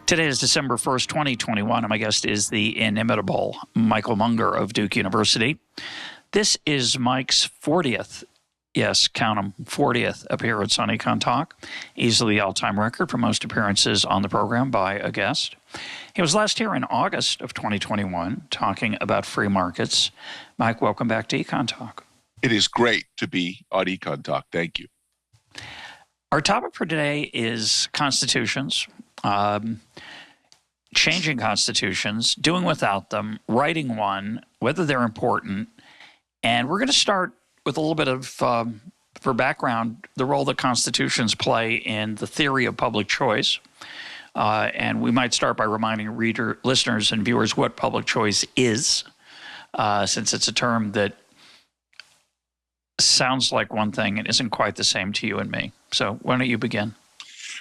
Today is December 1st, 2021, and my guest is the inimitable Michael Munger of Duke University. This is Mike's 40th, yes, count them, 40th appearance on EconTalk, easily the all-time record for most appearances on the program by a guest. He was last here in August of 2021 talking about free markets. Mike, welcome back to EconTalk. It is great to be on EconTalk. Thank you. Our topic for today is constitutions. Changing constitutions, doing without them, writing one, whether they're important. And we're going to start with a little bit of, for background, the role that constitutions play in the theory of public choice. And we might start by reminding listeners and viewers what public choice is, since it's a term that sounds like one thing and isn't quite the same to you and me. So why don't you begin?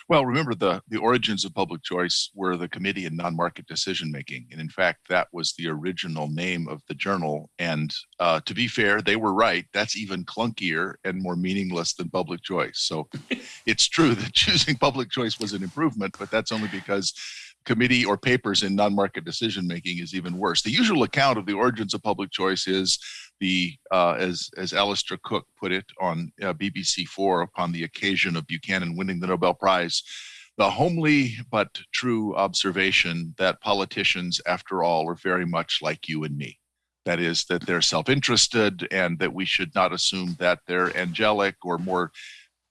Well, remember the origins of public choice were the Committee in Non-Market Decision-Making. And in fact, that was the original name of the journal. And to be fair, they were right. That's even clunkier and more meaningless than public choice. So it's true that choosing public choice was an improvement, but that's only because committee or papers in non-market decision-making is even worse. The usual account of the origins of public choice is as Alistair Cook put it on BBC4 upon the occasion of Buchanan winning the Nobel Prize, the homely but true observation that politicians, after all, are very much like you and me. That is, that they're self-interested and that we should not assume that they're angelic or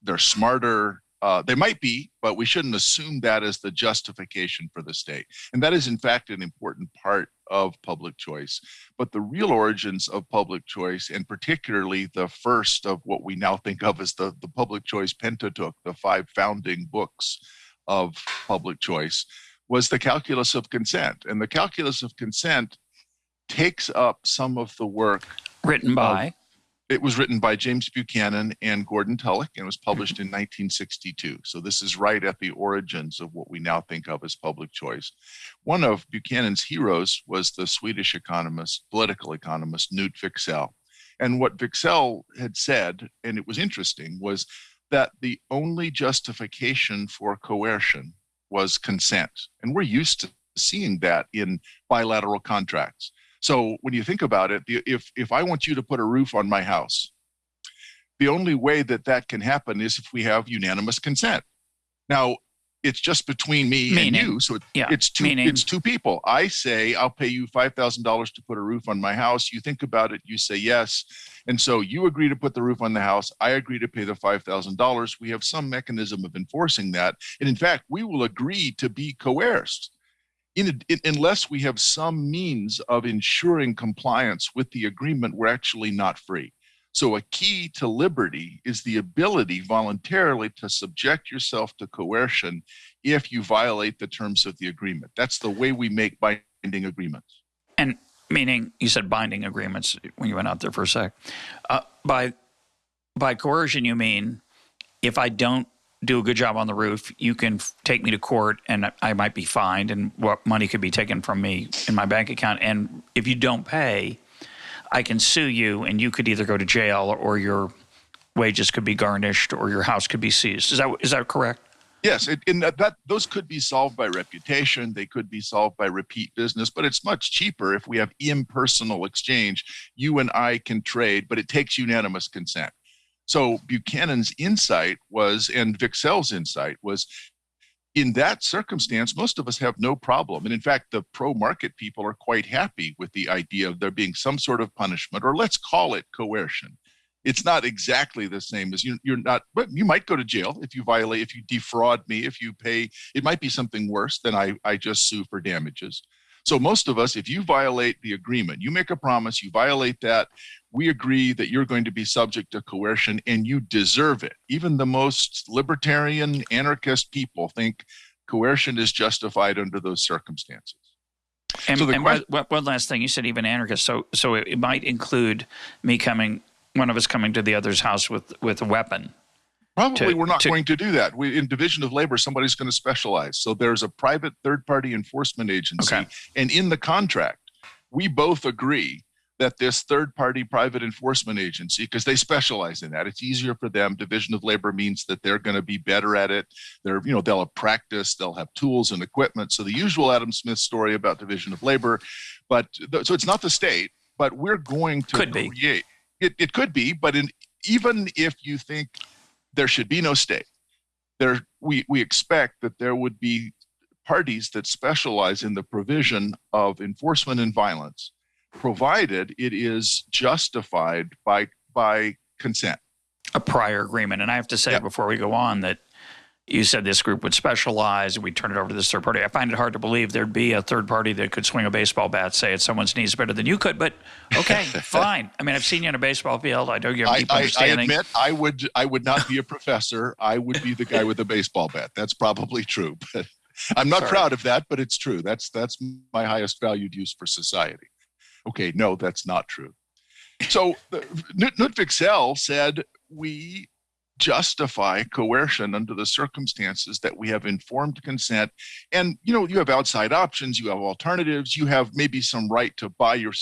they're smarter. They might be, but we shouldn't assume that as the justification for the state. And that is, in fact, an important part of public choice. But the real origins of public choice, and particularly the first of what we now think of as the public choice Pentateuch, the 5 founding books of public choice, was the calculus of consent. And the calculus of consent takes up some of the work written by... It was written by James Buchanan and Gordon Tullock and was published in 1962. So this is right at the origins of what we now think of as public choice. One of Buchanan's heroes was the Swedish political economist, Knut Wicksell. And what Wicksell had said, and it was interesting, was that the only justification for coercion was consent. And we're used to seeing that in bilateral contracts. So when you think about it, if I want you to put a roof on my house, the only way that can happen is if we have unanimous consent. Now, it's just between me and you, so it's two people. I say, I'll pay you $5,000 to put a roof on my house. You think about it, you say yes. And so you agree to put the roof on the house. I agree to pay the $5,000. We have some mechanism of enforcing that. And in fact, we will agree to be coerced. Unless we have some means of ensuring compliance with the agreement, we're actually not free. So a key to liberty is the ability voluntarily to subject yourself to coercion if you violate the terms of the agreement. That's the way we make binding agreements. And meaning, you said binding agreements when you went out there for a sec. By coercion, you mean if I don't do a good job on the roof, you can take me to court and I might be fined and what money could be taken from me in my bank account. And if you don't pay, I can sue you and you could either go to jail or your wages could be garnished or your house could be seized. Is that correct? Yes, those could be solved by reputation. They could be solved by repeat business, but it's much cheaper if we have impersonal exchange. You and I can trade, but it takes unanimous consent. So Buchanan's insight was, and Wicksell's insight was, in that circumstance, most of us have no problem. And in fact, the pro-market people are quite happy with the idea of there being some sort of punishment, or let's call it coercion. It's not exactly the same as you're not, but you might go to jail if you violate, if you defraud me, if you pay. It might be something worse than I just sue for damages. So most of us, if you violate the agreement, you make a promise, you violate that, we agree that you're going to be subject to coercion and you deserve it. Even the most libertarian, anarchist people think coercion is justified under those circumstances. And, one last thing, you said even anarchist, so it might include one of us coming to the other's house with a weapon. Probably we're not going to do that. In division of labor, somebody's going to specialize. So there's a private third-party enforcement agency. Okay. And in the contract, we both agree that this third-party private enforcement agency, because they specialize in that, it's easier for them. Division of labor means that they're going to be better at it. They'll have practice, they'll have tools and equipment. So the usual Adam Smith story about division of labor, so it's not the state, but we're going to create. It could be, but even if you think there should be no state, we expect that there would be parties that specialize in the provision of enforcement and violence, provided it is justified by consent. A prior agreement. And I have to say before we go on that you said this group would specialize and we'd turn it over to this third party. I find it hard to believe there'd be a third party that could swing a baseball bat, say it's someone's knees better than you could, but okay, fine. I mean, I've seen you in a baseball field. I know you have deep understanding. I admit I would not be a professor. I would be the guy with the baseball bat. That's probably true, but I'm not proud of that, but it's true. That's my highest valued use for society. Okay, no, that's not true. So Knut Wicksell said we justify coercion under the circumstances that we have informed consent. And, you have outside options, you have alternatives, you have maybe some right to buy your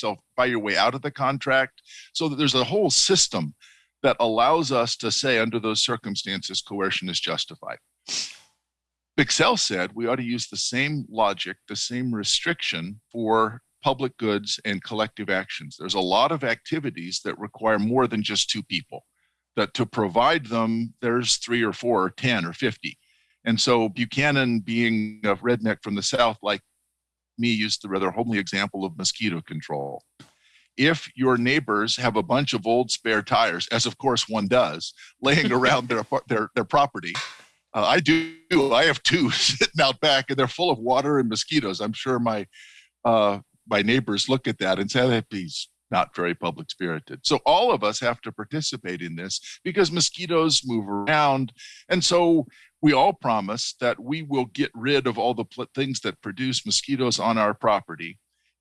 way out of the contract. So that there's a whole system that allows us to say under those circumstances, coercion is justified. Wicksell said we ought to use the same logic, the same restriction for public goods and collective actions. There's a lot of activities that require more than just two people. That to provide them, there's 3 or 4 or 10 or 50. And so Buchanan, being a redneck from the South like me, used the rather homely example of mosquito control. If your neighbors have a bunch of old spare tires, as of course one does, laying around their property, I do. I have 2 sitting out back, and they're full of water and mosquitoes. I'm sure my neighbors look at that and say, that he's not very public spirited. So all of us have to participate in this because mosquitoes move around. And so we all promise that we will get rid of all the things that produce mosquitoes on our property.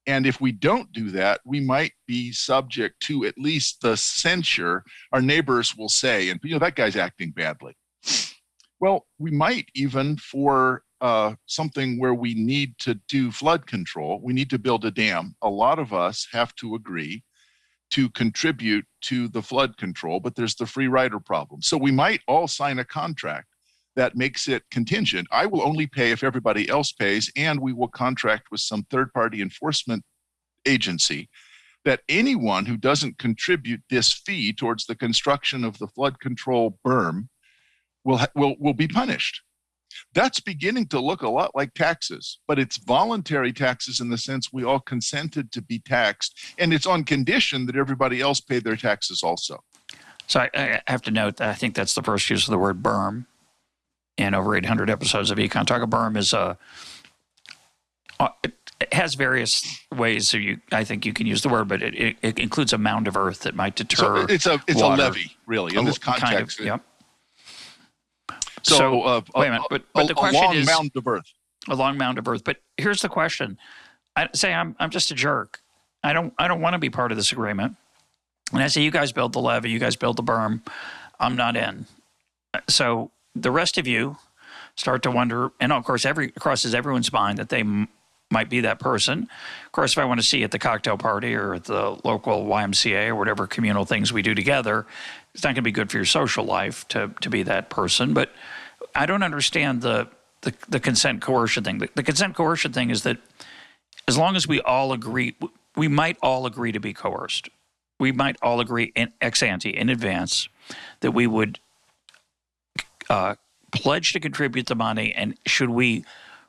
And if we don't do that, we might be subject to at least the censure our neighbors will say, and that guy's acting badly. Well, we might even for something where we need to do flood control, we need to build a dam. A lot of us have to agree to contribute to the flood control, but there's the free rider problem. So we might all sign a contract that makes it contingent. I will only pay if everybody else pays, and we will contract with some third-party enforcement agency that anyone who doesn't contribute this fee towards the construction of the flood control berm will be punished. That's beginning to look a lot like taxes, but it's voluntary taxes in the sense we all consented to be taxed, and it's on condition that everybody else pay their taxes also. So I have to note that I think that's the first use of the word berm in over 800 episodes of EconTalk. A berm is it has various ways so I think you can use the word, but it includes a mound of earth that might deter. So it's a levee, really, in this context. Kind of, yep. So wait a minute, but the question is a long mound of earth. A long mound of earth. But here's the question: I'm just a jerk. I don't want to be part of this agreement. And I say, you guys build the levee, you guys build the berm. I'm not in. So the rest of you start to wonder, and of course, crosses everyone's mind that they might be that person. Of course, if I want to see you at the cocktail party or at the local YMCA or whatever communal things we do together, it's not going to be good for your social life to be that person. But I don't understand the consent coercion thing. The consent coercion thing is that as long as we all agree, we might all agree to be coerced. We might all agree in ex ante, in advance, that we would pledge to contribute the money, and should we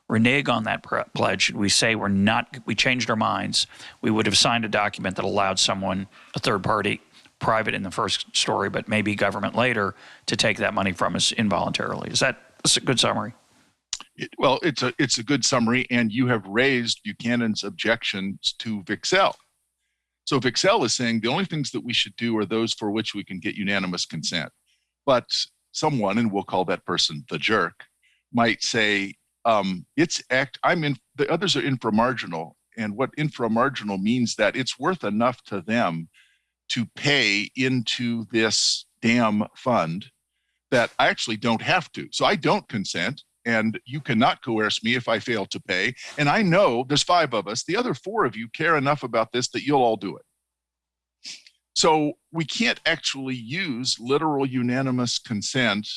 renege on that pledge, should we say we changed our minds, we would have signed a document that allowed someone, a third party, private in the first story, but maybe government later, to take that money from us involuntarily. Is that a good summary? Well, it's a good summary, and you have raised Buchanan's objections to Wicksell. So Wicksell is saying the only things that we should do are those for which we can get unanimous consent. But someone, and we'll call that person the jerk, might say, the others are inframarginal, and what inframarginal means that it's worth enough to them to pay into this damn fund that I actually don't have to. So I don't consent, and you cannot coerce me if I fail to pay. And I know there's 5 of us. The other 4 of you care enough about this that you'll all do it. So we can't actually use literal unanimous consent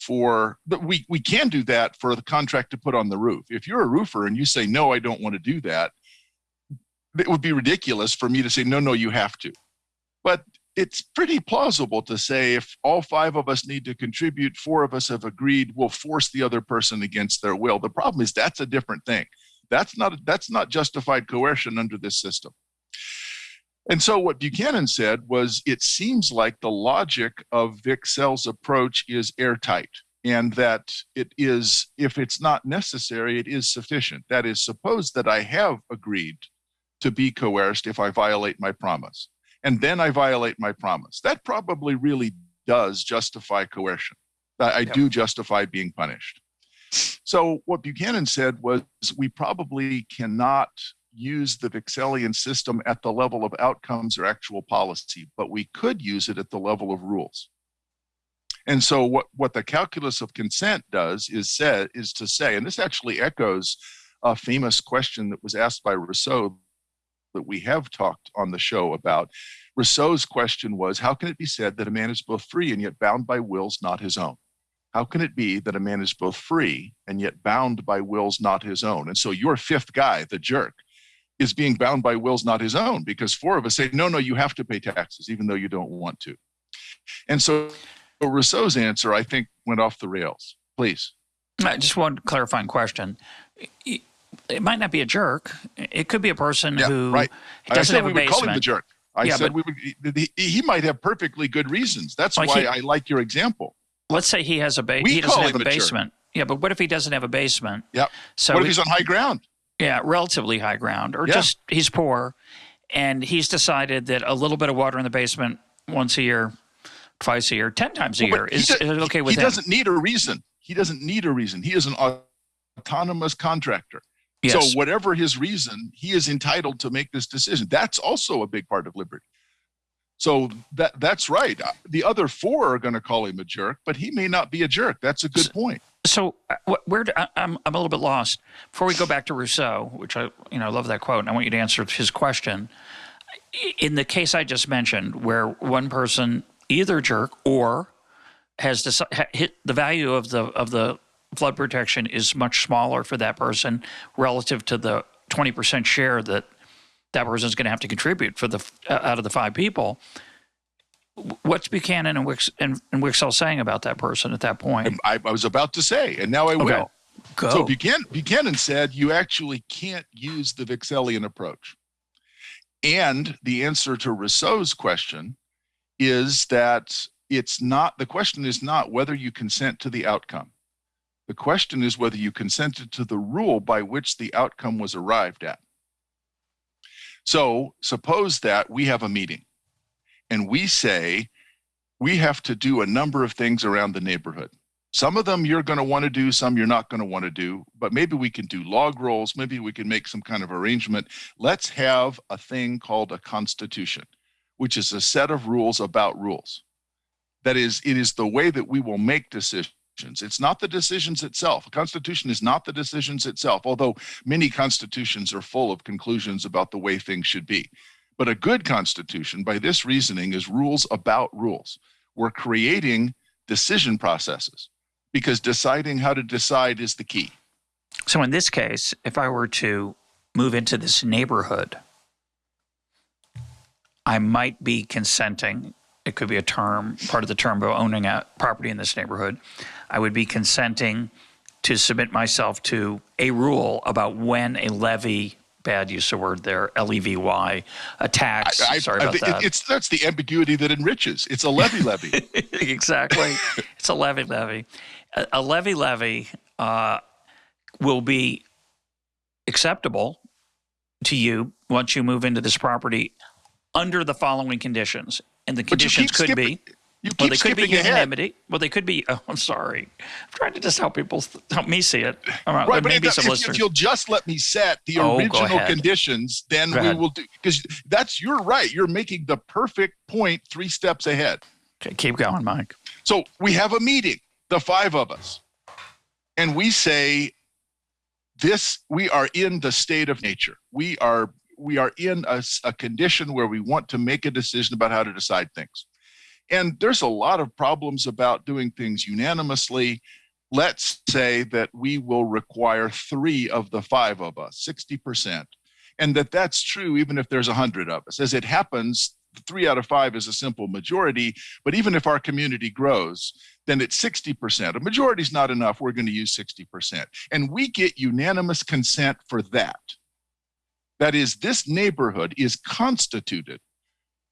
but we can do that for the contract to put on the roof. If you're a roofer and you say, no, I don't want to do that, it would be ridiculous for me to say, no, you have to. But it's pretty plausible to say if all 5 of us need to contribute, 4 of us have agreed, we'll force the other person against their will. The problem is that's a different thing. That's not justified coercion under this system. And so what Buchanan said was, it seems like the logic of Vic Sells' approach is airtight, and that it is, if it's not necessary, it is sufficient. That is, suppose that I have agreed to be coerced if I violate my promise, and then I violate my promise. That probably really does justify coercion. I do justify being punished. So what Buchanan said was, we probably cannot use the Vixelian system at the level of outcomes or actual policy, but we could use it at the level of rules. And so what the calculus of consent does is to say, and this actually echoes a famous question that was asked by Rousseau that we have talked on the show about. Rousseau's question was, how can it be said that a man is both free and yet bound by wills not his own? How can it be that a man is both free and yet bound by wills not his own? And so your 5th guy, the jerk, is being bound by wills not his own, because 4 of us say, no, you have to pay taxes, even though you don't want to. And so Rousseau's answer, I think, went off the rails. Please. Just one clarifying question. It might not be a jerk. It could be a person who doesn't have a basement. We would call him the jerk. He might have perfectly good reasons. That's why I like your example. Let's say he has he doesn't have a basement. Yeah, but what if he doesn't have a basement? Yeah. So what if he's on high ground? Yeah, relatively high ground, or just he's poor, and he's decided that a little bit of water in the basement once a year, twice a year, 10 times a year is okay with him. He doesn't need a reason. He doesn't need a reason. He is an autonomous contractor. Yes. So whatever his reason, he is entitled to make this decision. That's also a big part of liberty. So that's right. The other 4 are going to call him a jerk, but he may not be a jerk. That's a good point. So I'm a little bit lost. Before we go back to Rousseau, which I love that quote, and I want you to answer his question. In the case I just mentioned, where one person either jerk or has hit the value of the flood protection is much smaller for that person relative to the 20% share that person is going to have to contribute for out of the 5 people. What's Buchanan and Wicksell saying about that person at that point? I was about to say, and now I will. Go. So Buchanan said you actually can't use the Vixelian approach. And the answer to Rousseau's question is that the question is not whether you consent to the outcome. The question is whether you consented to the rule by which the outcome was arrived at. So suppose that we have a meeting and we say we have to do a number of things around the neighborhood. Some of them you're going to want to do, some you're not going to want to do, but maybe we can do log rolls, maybe we can make some kind of arrangement. Let's have a thing called a constitution, which is a set of rules about rules. That is, it is the way that we will make decisions. It's not the decisions itself. A constitution is not the decisions itself, although many constitutions are full of conclusions about the way things should be. But a good constitution, by this reasoning, is rules about rules. We're creating decision processes because deciding how to decide is the key. So in this case, if I were to move into this neighborhood, I might be consenting. It could be a term, part of the term of owning a property in this neighborhood. I would be consenting to submit myself to a rule about when a levy, bad use of word there, L-E-V-Y, a tax. Sorry about that. That's the ambiguity that enriches. It's a levy. Exactly. It's a levy. A levy will be acceptable to you once you move into this property under the following conditions. And the conditions could be, they could be unanimity. Well, they could be, I'm sorry. I'm trying to just help me see it. Right, but maybe if you'll just let me set the original conditions, then we will do, because you're right. You're making the perfect point 3 steps ahead. Okay, keep going, Mike. So we have a meeting, the 5 of us, and we say we are in the state of nature. We are we are in a condition where we want to make a decision about how to decide things. And there's a lot of problems about doing things unanimously. Let's say that we will require 3 of the 5 of us, 60%, and that's true even if there's 100 of us. As it happens, 3 out of 5 is a simple majority, but even if our community grows, then it's 60%. A majority is not enough. We're going to use 60%. And we get unanimous consent for that. That is, this neighborhood is constituted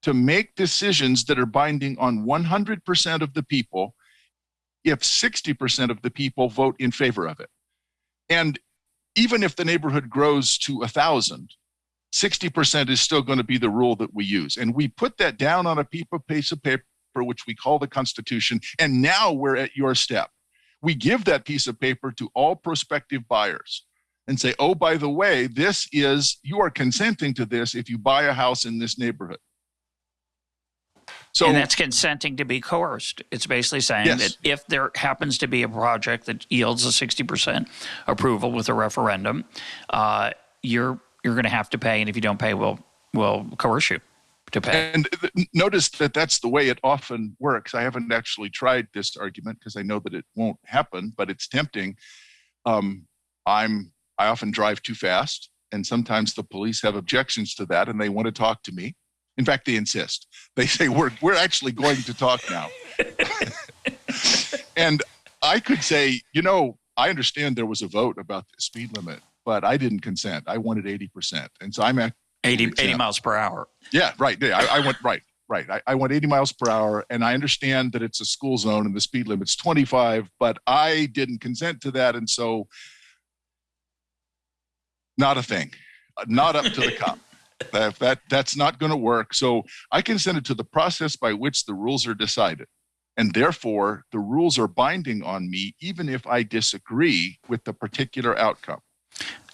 to make decisions that are binding on 100% of the people if 60% of the people vote in favor of it. And even if the neighborhood grows to 1,000, 60% is still going to be the rule that we use. And we put that down on a piece of paper, which we call the Constitution, and now we're at your step. We give that piece of paper to all prospective buyers and say, oh, by the way, you are consenting to this if you buy a house in this neighborhood. So, and that's consenting to be coerced. It's basically saying that if there happens to be a project that yields a 60% approval with a referendum, you're going to have to pay, and if you don't pay, we'll coerce you to pay. And notice that that's the way it often works. I haven't actually tried this argument because I know that it won't happen, but it's tempting. I often drive too fast, and sometimes the police have objections to that, and they want to talk to me. In fact, they insist. They say, we're actually going to talk now. And I could say, I understand there was a vote about the speed limit, but I didn't consent. I wanted 80%. And so I'm at 80 miles per hour. Yeah, right. Yeah, I went right. I went 80 miles per hour, and I understand that it's a school zone and the speed limit's 25, but I didn't consent to that. And so not a thing, not up to the cop. That's not going to work. So I consented to the process by which the rules are decided. And therefore, the rules are binding on me, even if I disagree with the particular outcome.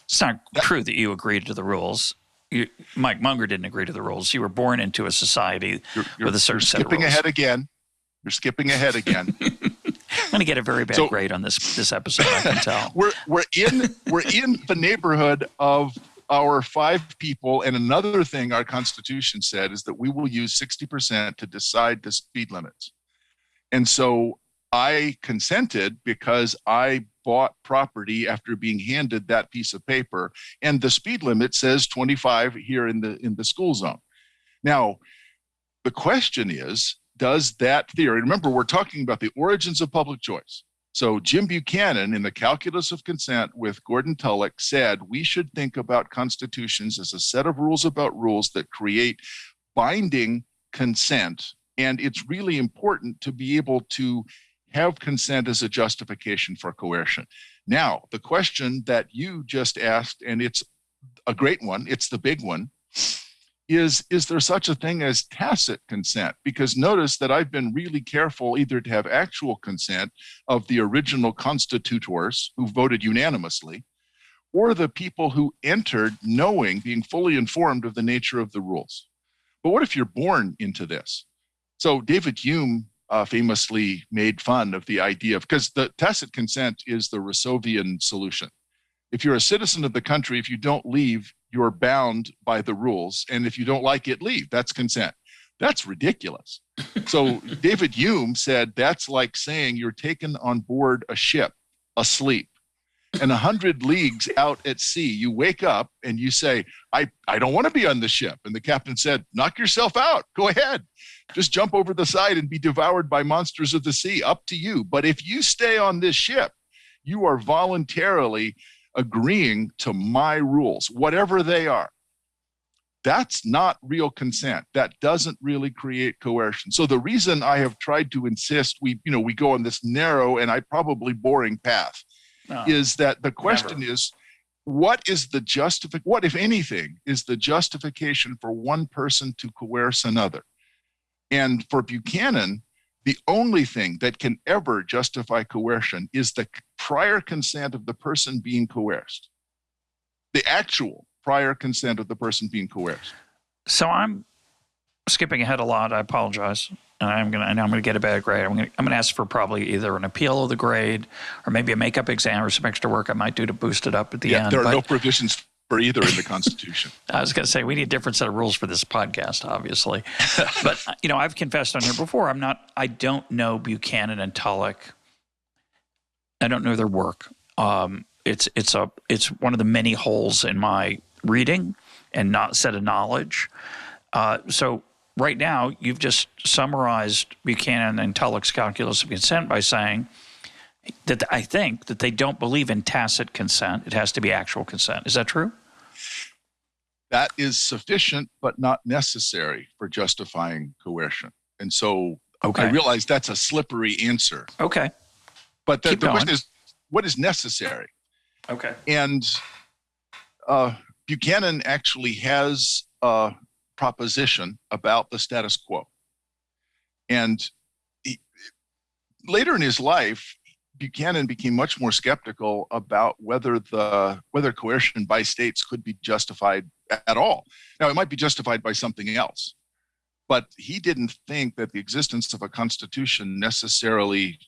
It's not true that you agreed to the rules. Mike Munger didn't agree to the rules. You were born into a society with a certain set of rules. You're skipping ahead again. I'm going to get a very bad grade on this episode, I can tell. We're in the neighborhood of our 5 people, and another thing our Constitution said is that we will use 60% to decide the speed limits. And so I consented because I bought property after being handed that piece of paper, and the speed limit says 25 here in the school zone. Now, the question is, does that theory, remember we're talking about the origins of public choice. So Jim Buchanan in the Calculus of Consent with Gordon Tullock said we should think about constitutions as a set of rules about rules that create binding consent. And it's really important to be able to have consent as a justification for coercion. Now, the question that you just asked, and it's a great one, it's the big one, is there such a thing as tacit consent? Because notice that I've been really careful either to have actual consent of the original constitutors who voted unanimously, or the people who entered knowing, being fully informed of the nature of the rules. But what if you're born into this? So David Hume famously made fun of the idea of, because the tacit consent is the Rousseauian solution. If you're a citizen of the country, if you don't leave, you're bound by the rules. And if you don't like it, leave. That's consent. That's ridiculous. So David Hume said that's like saying you're taken on board a ship asleep, and 100 leagues out at sea, you wake up and you say, I don't want to be on the ship. And the captain said, knock yourself out. Go ahead. Just jump over the side and be devoured by monsters of the sea. Up to you. But if you stay on this ship, you are voluntarily agreeing to my rules, whatever they are. That's not real consent. That doesn't really create coercion. So the reason I have tried to insist we go on this narrow and probably boring path is that the question is, what if anything, is the justification for one person to coerce another? And for Buchanan, the only thing that can ever justify coercion is the prior consent of the person being coerced. The actual prior consent of the person being coerced. So I'm skipping ahead a lot. I apologize. And I'm gonna get a bad grade. I'm gonna ask for probably either an appeal of the grade or maybe a makeup exam or some extra work I might do to boost it up at the end. There are no provisions for either in the Constitution. I was going to say, we need a different set of rules for this podcast, obviously. But, I've confessed on here before, I don't know Buchanan and Tulloch. I don't know their work. It's one of the many holes in my reading and not set of knowledge. So right now, you've just summarized Buchanan and Tulloch's calculus of consent by saying that I think that they don't believe in tacit consent. It has to be actual consent. Is that true? That is sufficient, but not necessary for justifying coercion. And so I realize that's a slippery answer. Okay. But the question is, what is necessary? Okay. And Buchanan actually has a proposition about the status quo. And later in his life, Buchanan became much more skeptical about whether coercion by states could be justified at all. Now, it might be justified by something else, but he didn't think that the existence of a constitution necessarily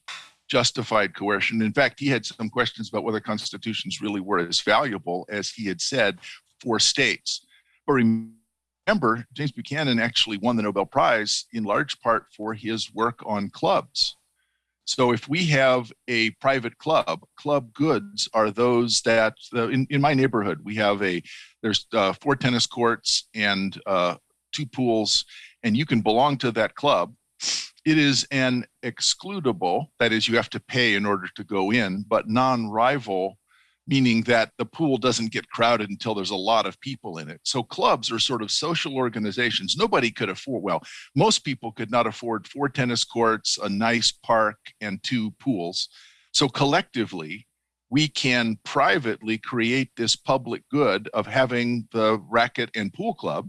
justified coercion. In fact, he had some questions about whether constitutions really were as valuable as he had said for states. But remember, James Buchanan actually won the Nobel Prize in large part for his work on clubs. So if we have a private club goods are those that, in my neighborhood, there's 4 tennis courts and 2 pools, and you can belong to that club. It is an excludable, that is, you have to pay in order to go in, but non-rival, meaning that the pool doesn't get crowded until there's a lot of people in it. So clubs are sort of social organizations. Nobody could afford, most people could not afford 4 tennis courts, a nice park, and 2 pools. So collectively, we can privately create this public good of having the racket and pool club.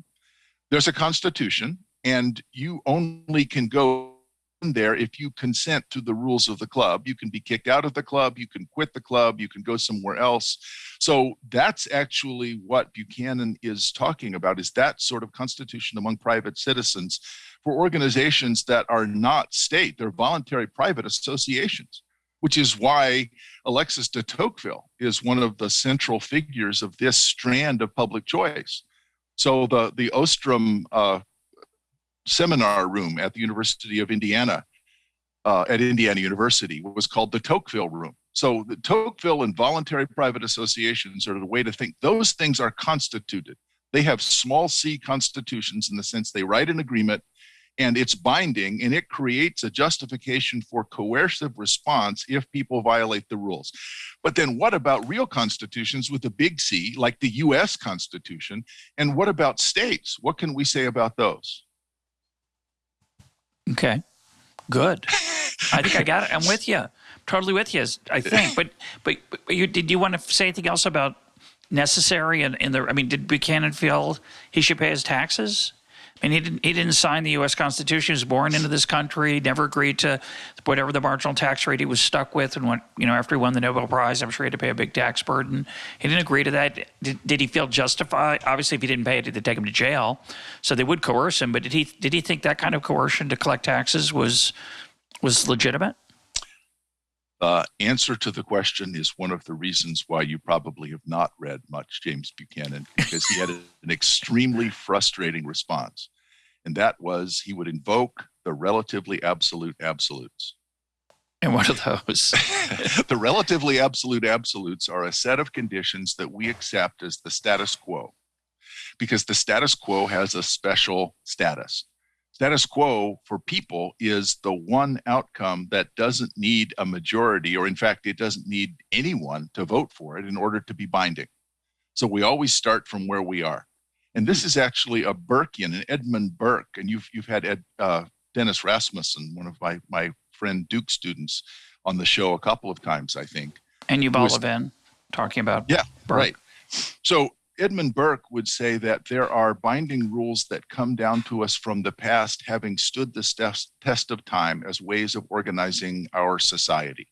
There's a constitution, and you only can go in there if you consent to the rules of the club. You can be kicked out of the club, you can quit the club, you can go somewhere else. So that's actually what Buchanan is talking about, is that sort of constitution among private citizens for organizations that are not state. They're voluntary private associations, which is why Alexis de Tocqueville is one of the central figures of this strand of public choice. So the Ostrom seminar room at the University of Indiana, at Indiana University, was called the Tocqueville room. So the Tocqueville and voluntary private associations are the way to think. Those things are constituted. They have small c constitutions in the sense they write an agreement and it's binding, and it creates a justification for coercive response if people violate the rules. But then what about real constitutions with a big C, like the US Constitution? And what about states? What can we say about those? Okay, good. I think I got it. I'm with you. Totally with you, I think. But did you want to say anything else about necessary? Did Buchanan feel he should pay his taxes? I mean, he didn't sign the U.S. Constitution. He was born into this country. He never agreed to whatever the marginal tax rate he was stuck with. And after he won the Nobel Prize, I'm sure he had to pay a big tax burden. He didn't agree to that. Did he feel justified? Obviously, if he didn't pay it, they'd take him to jail. So they would coerce him. But did he think that kind of coercion to collect taxes was legitimate? The answer to the question is one of the reasons why you probably have not read much James Buchanan, because he had an extremely frustrating response. And that was, he would invoke the relatively absolute absolutes. And what are those? The relatively absolute absolutes are a set of conditions that we accept as the status quo, because the status quo has a special status. Status quo for people is the one outcome that doesn't need a majority, or in fact, it doesn't need anyone to vote for it in order to be binding. So we always start from where we are. And this is actually a Burkean, an Edmund Burke, and you've had Dennis Rasmussen, one of my friend Duke students, on the show a couple of times, I think. And Yuval Levin talking about Burke. Right. So Edmund Burke would say that there are binding rules that come down to us from the past, having stood the test of time as ways of organizing our society.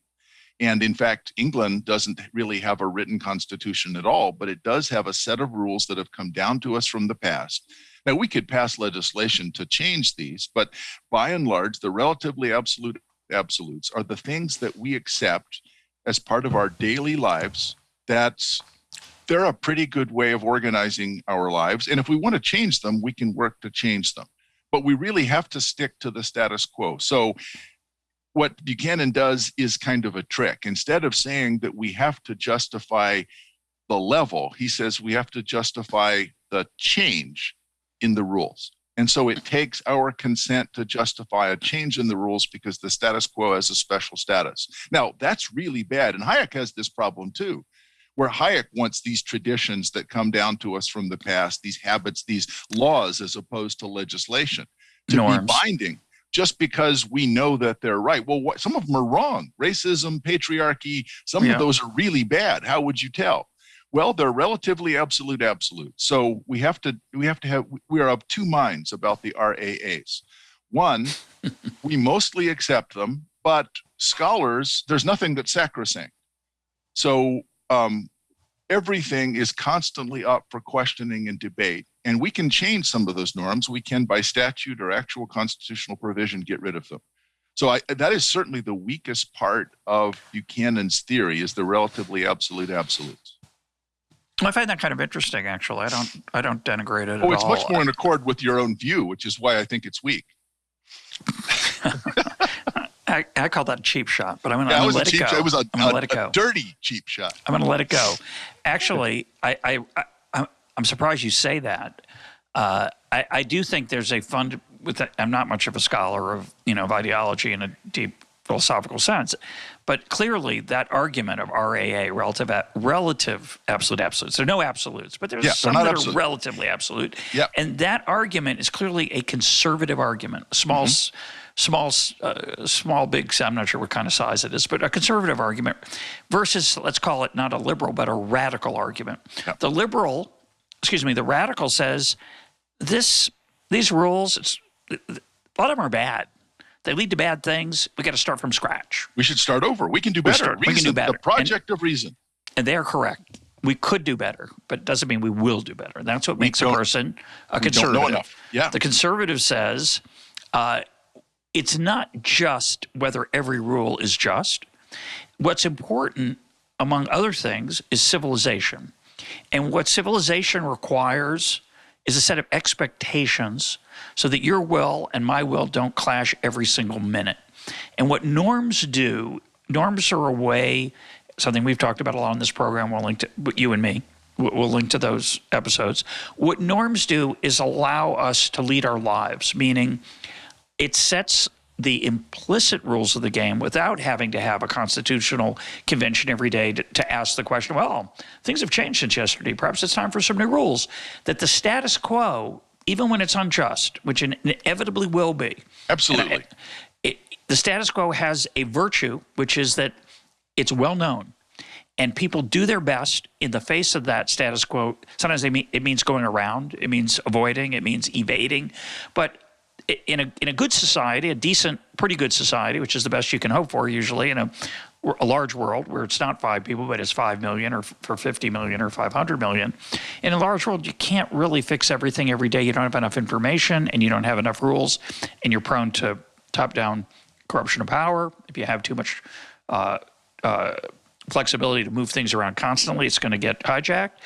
And in fact, England doesn't really have a written constitution at all, but it does have a set of rules that have come down to us from the past. Now, we could pass legislation to change these, but by and large, the relatively absolute absolutes are the things that we accept as part of our daily lives that they're a pretty good way of organizing our lives. And if we want to change them, we can work to change them. But we really have to stick to the status quo. So what Buchanan does is kind of a trick. Instead of saying that we have to justify the level, he says we have to justify the change in the rules. And so it takes our consent to justify a change in the rules because the status quo has a special status. Now, that's really bad. And Hayek has this problem too, where Hayek wants these traditions that come down to us from the past, these habits, these laws, as opposed to legislation, to Norms. be binding just because we know that they're right. Well, some of them are wrong. Racism, patriarchy, some of those are really bad. How would you tell? Well, they're relatively absolute. So we are of two minds about the RAAs. One, we mostly accept them, but scholars, there's nothing that's sacrosanct. So everything is constantly up for questioning and debate, and we can change some of those norms. We can, by statute or actual constitutional provision, get rid of them. So that is certainly the weakest part of Buchanan's theory, is the relatively absolutes. I find that kind of interesting, actually. I don't denigrate it at all. Oh, it's much more in accord with your own view, which is why I think it's weak. I call that a cheap shot, but I'm going to let it go. It was a dirty cheap shot. I'm going to let it go. Actually, I'm surprised you say that. I do think there's a I'm not much of a scholar of ideology in a deep philosophical sense, but clearly that argument of RAA, relative absolutes. There are no absolutes, but there's some that are relatively absolute. Yep. And that argument is clearly a conservative argument. Small, big, I'm not sure what kind of size it is, but a conservative argument versus, let's call it not a liberal, but a radical argument. Yep. The radical says these rules, a lot of them are bad. They lead to bad things. We got to start from scratch. We should start over. We can do better. We can do better. The project of reason. And they are correct. We could do better, but it doesn't mean we will do better. That's what makes a person a conservative. Don't know enough. Yeah. The conservative says it's not just whether every rule is just. What's important, among other things, is civilization. And what civilization requires is a set of expectations so that your will and my will don't clash every single minute. And what norms do, norms are a way, something we've talked about a lot on this program, we'll link to, you and me, we'll link to those episodes. What norms do is allow us to lead our lives, meaning it sets the implicit rules of the game without having to have a constitutional convention every day to ask the question, well, things have changed since yesterday. Perhaps it's time for some new rules. That the status quo, even when it's unjust, which it inevitably will be. Absolutely. The status quo has a virtue, which is that it's well known. And people do their best in the face of that status quo. Sometimes it means going around. It means avoiding. It means evading. But in a good society, a decent, pretty good society, which is the best you can hope for usually in a large world where it's not 5 people, but it's 5 million or for 50 million or 500 million. In a large world, you can't really fix everything every day. You don't have enough information and you don't have enough rules, and you're prone to top-down corruption of power. If you have too much flexibility to move things around constantly, it's going to get hijacked.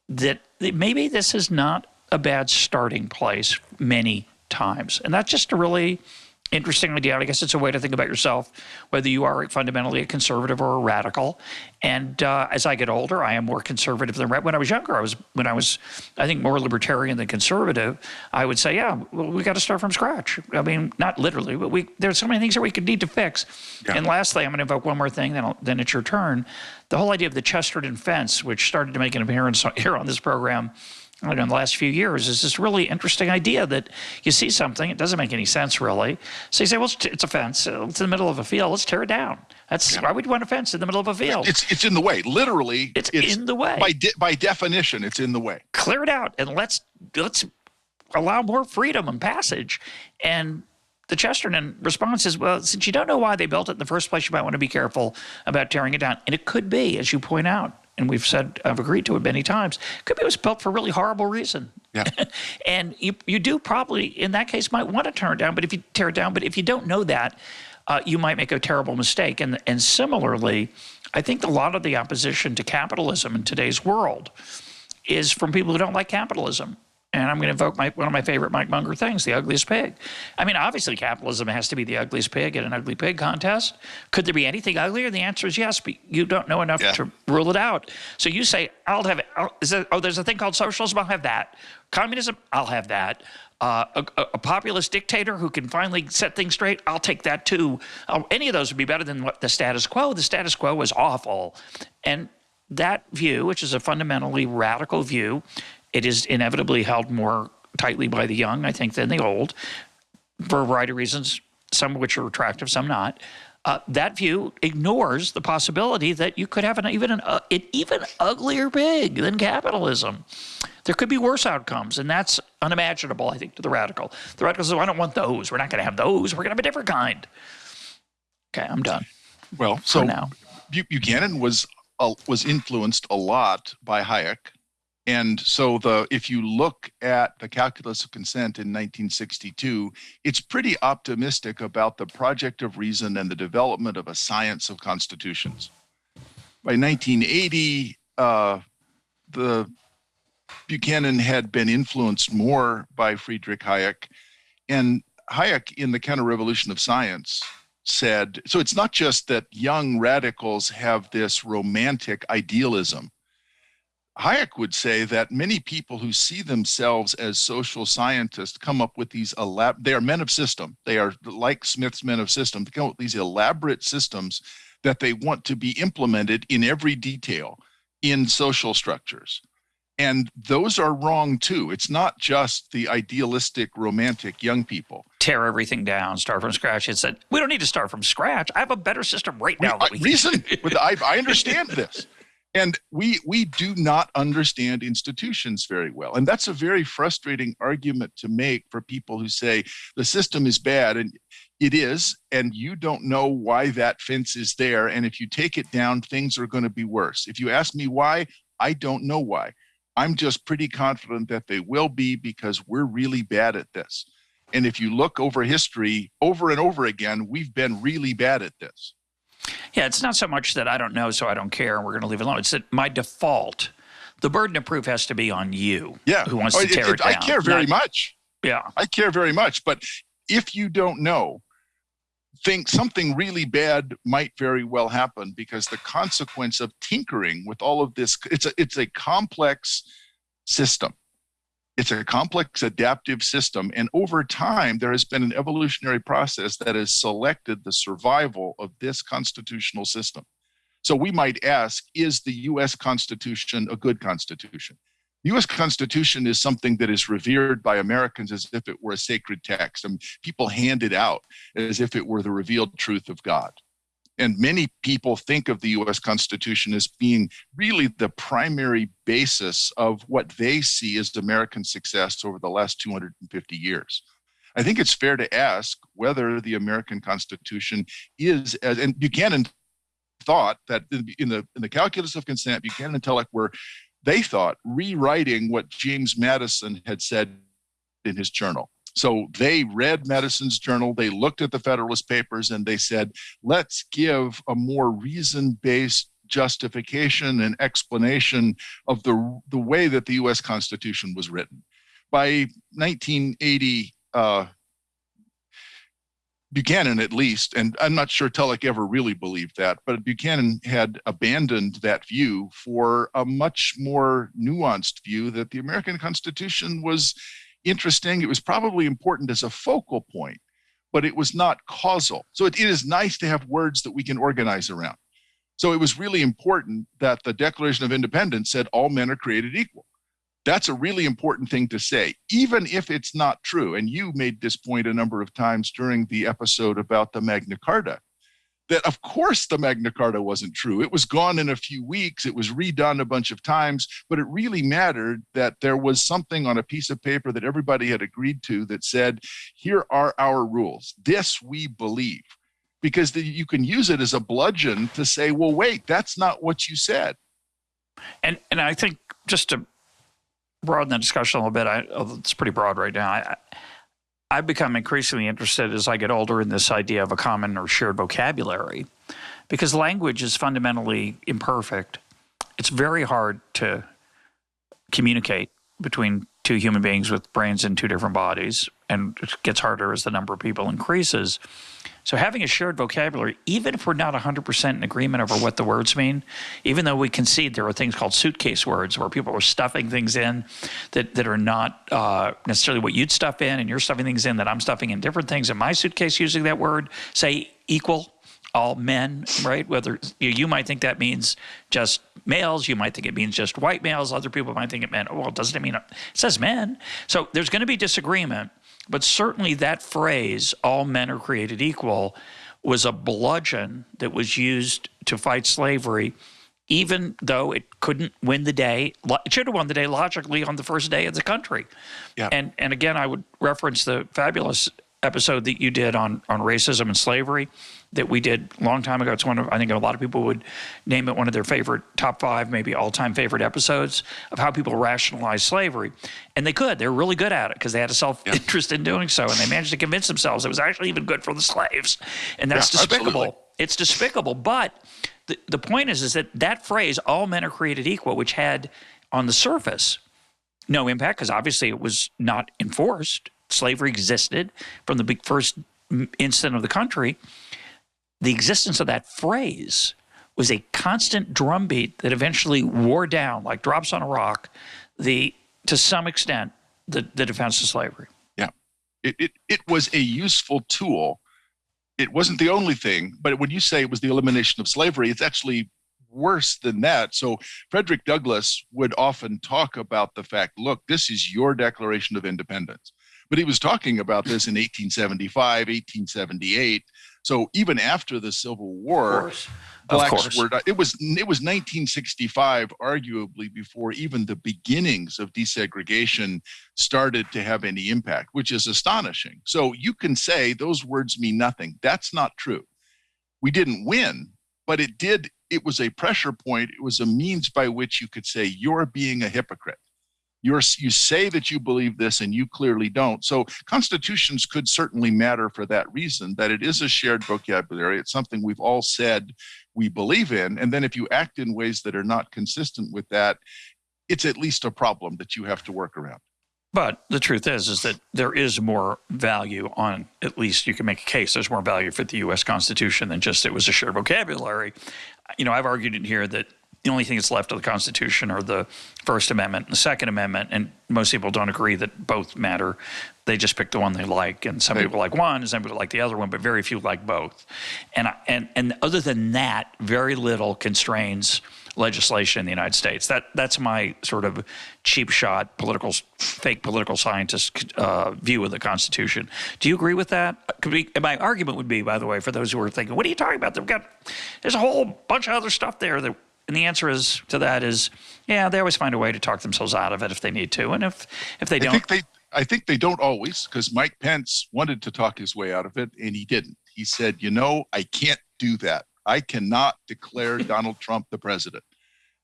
That maybe this is not a bad starting place many times. And that's just a really interesting idea. I guess it's a way to think about yourself, whether you are fundamentally a conservative or a radical. And as I get older, I am more conservative than when I was younger. I think, more libertarian than conservative. I would say, yeah, well, we got to start from scratch. I mean, not literally, but there's so many things that we could need to fix. Yeah. And lastly, I'm going to invoke one more thing, then it's your turn. The whole idea of the Chesterton fence, which started to make an appearance here on this program in the last few years, is this really interesting idea that you see something, it doesn't make any sense really. So you say, well, it's a fence, it's in the middle of a field, let's tear it down. Why would you want a fence in the middle of a field? It's in the way. Literally, it's in the way. By definition, it's in the way. Clear it out and let's allow more freedom and passage. And the Chesterton response is, well, since you don't know why they built it in the first place, you might want to be careful about tearing it down. And it could be, as you point out, and I've agreed to it many times, could be it was built for a really horrible reason. Yeah. And you do probably, in that case, might want to tear it down. But if you don't know that, you might make a terrible mistake. And similarly, I think a lot of the opposition to capitalism in today's world is from people who don't like capitalism. And I'm going to invoke one of my favorite Mike Munger things, the ugliest pig. I mean, obviously, capitalism has to be the ugliest pig in an ugly pig contest. Could there be anything uglier? The answer is yes, but you don't know enough to rule it out. So you say, I'll have it. There's a thing called socialism. I'll have that. Communism, I'll have that. A populist dictator who can finally set things straight, I'll take that too. Any of those would be better than what the status quo. The status quo was awful. And that view, which is a fundamentally radical view, it is inevitably held more tightly by the young, I think, than the old, for a variety of reasons, some of which are attractive, some not. That view ignores the possibility that you could have an even uglier pig than capitalism. There could be worse outcomes, and that's unimaginable, I think, to the radical. The radical says, I don't want those. We're not going to have those. We're going to have a different kind. Okay, I'm done. Well, so now. Buchanan was influenced a lot by Hayek. And so if you look at the Calculus of Consent in 1962, it's pretty optimistic about the project of reason and the development of a science of constitutions. By 1980, the Buchanan had been influenced more by Friedrich Hayek. And Hayek, in the Counter-Revolution of Science, said, so it's not just that young radicals have this romantic idealism. Hayek would say that many people who see themselves as social scientists come up with these they are men of system. They are like Smith's men of system. They come up with these elaborate systems that they want to be implemented in every detail in social structures. And those are wrong too. It's not just the idealistic, romantic young people. Tear everything down, start from scratch. It said, we don't need to start from scratch. I have a better system right now. I understand this. And we do not understand institutions very well. And that's a very frustrating argument to make for people who say the system is bad, and it is, and you don't know why that fence is there. And if you take it down, things are going to be worse. If you ask me why, I don't know why. I'm just pretty confident that they will be, because we're really bad at this. And if you look over history, over and over again, we've been really bad at this. Yeah, it's not so much that I don't know, so I don't care, and we're going to leave it alone. It's that my default, the burden of proof has to be on you, who wants to tear it down. I care very much. Yeah. I care very much. But if you don't know, think something really bad might very well happen, because the consequence of tinkering with all of this, it's a complex system. It's a complex adaptive system. And over time, there has been an evolutionary process that has selected the survival of this constitutional system. So we might ask, is the U.S. Constitution a good constitution? The U.S. Constitution is something that is revered by Americans as if it were a sacred text. And people hand it out as if it were the revealed truth of God. And many people think of the U.S. Constitution as being really the primary basis of what they see as American success over the last 250 years. I think it's fair to ask whether the American Constitution is, and Buchanan thought that in the Calculus of Consent, Buchanan and Tulloch they thought, rewriting what James Madison had said in his journal. So they read Madison's journal, they looked at the Federalist Papers, and they said, let's give a more reason-based justification and explanation of the way that the U.S. Constitution was written. By 1980, Buchanan, at least, and I'm not sure Tulloch ever really believed that, but Buchanan had abandoned that view for a much more nuanced view that the American Constitution was interesting. It was probably important as a focal point, but it was not causal. So it is nice to have words that we can organize around. So it was really important that the Declaration of Independence said all men are created equal. That's a really important thing to say, even if it's not true. And you made this point a number of times during the episode about the Magna Carta, that of course the Magna Carta wasn't true. It was gone in a few weeks. It was redone a bunch of times, but it really mattered that there was something on a piece of paper that everybody had agreed to that said, here are our rules. This we believe. Because you can use it as a bludgeon to say, well, wait, that's not what you said. And I think just to broaden the discussion a little bit, it's pretty broad right now. I've become increasingly interested as I get older in this idea of a common or shared vocabulary. because language is fundamentally imperfect. It's very hard to communicate between two human beings with brains in two different bodies, and it gets harder as the number of people increases. So having a shared vocabulary, even if we're not 100% in agreement over what the words mean, even though we concede there are things called suitcase words where people are stuffing things in that are not necessarily what you'd stuff in, and you're stuffing things in that I'm stuffing in different things in my suitcase using that word, say equal, all men, right? Whether you might think that means just males, you might think it means just white males, other people might think it meant, well, doesn't it mean, it says men? So there's going to be disagreement, but certainly that phrase, all men are created equal, was a bludgeon that was used to fight slavery, even though it couldn't win the day. It should have won the day logically on the first day of the country. Yeah. And again, I would reference the fabulous episode that you did on racism and slavery that we did a long time ago. It's one of, I think a lot of people would name it one of their favorite top 5, maybe all-time favorite episodes of how people rationalize slavery. And they could. They were really good at it because they had a self-interest in doing so, and they managed to convince themselves it was actually even good for the slaves. And that's despicable. Absolutely. It's despicable. But the point is that phrase, all men are created equal, which had on the surface no impact because obviously it was not enforced. Slavery existed from the first instant of the country. The existence of that phrase was a constant drumbeat that eventually wore down, like drops on a rock, to some extent, the defense of slavery. Yeah. It was a useful tool. It wasn't the only thing, but when you say it was the elimination of slavery, it's actually worse than that. So Frederick Douglass would often talk about the fact, look, this is your Declaration of Independence. But he was talking about this in 1875, 1878. So even after the Civil War, blacks were. It was 1965, arguably, before even the beginnings of desegregation started to have any impact, which is astonishing. So you can say those words mean nothing. That's not true. We didn't win, but it did. It was a pressure point. It was a means by which you could say you're being a hypocrite. You say that you believe this and you clearly don't. So constitutions could certainly matter for that reason, that it is a shared vocabulary. It's something we've all said we believe in. And then if you act in ways that are not consistent with that, it's at least a problem that you have to work around. But the truth is that there is more value on, at least you can make a case, there's more value for the U.S. Constitution than just it was a shared vocabulary. You know, I've argued in here that the only thing that's left of the Constitution are the First Amendment and the Second Amendment, and most people don't agree that both matter. They just pick the one they like, and some people like one, and some people like the other one, but very few like both. And other than that, very little constrains legislation in the United States. That's my sort of cheap shot, fake political scientist view of the Constitution. Do you agree with that? And my argument would be, by the way, for those who are thinking, what are you talking about? There's a whole bunch of other stuff there that. And the answer to that is, yeah, they always find a way to talk themselves out of it if they need to. And if they don't. I think they don't always, because Mike Pence wanted to talk his way out of it, and he didn't. He said, I can't do that. I cannot declare Donald Trump the president.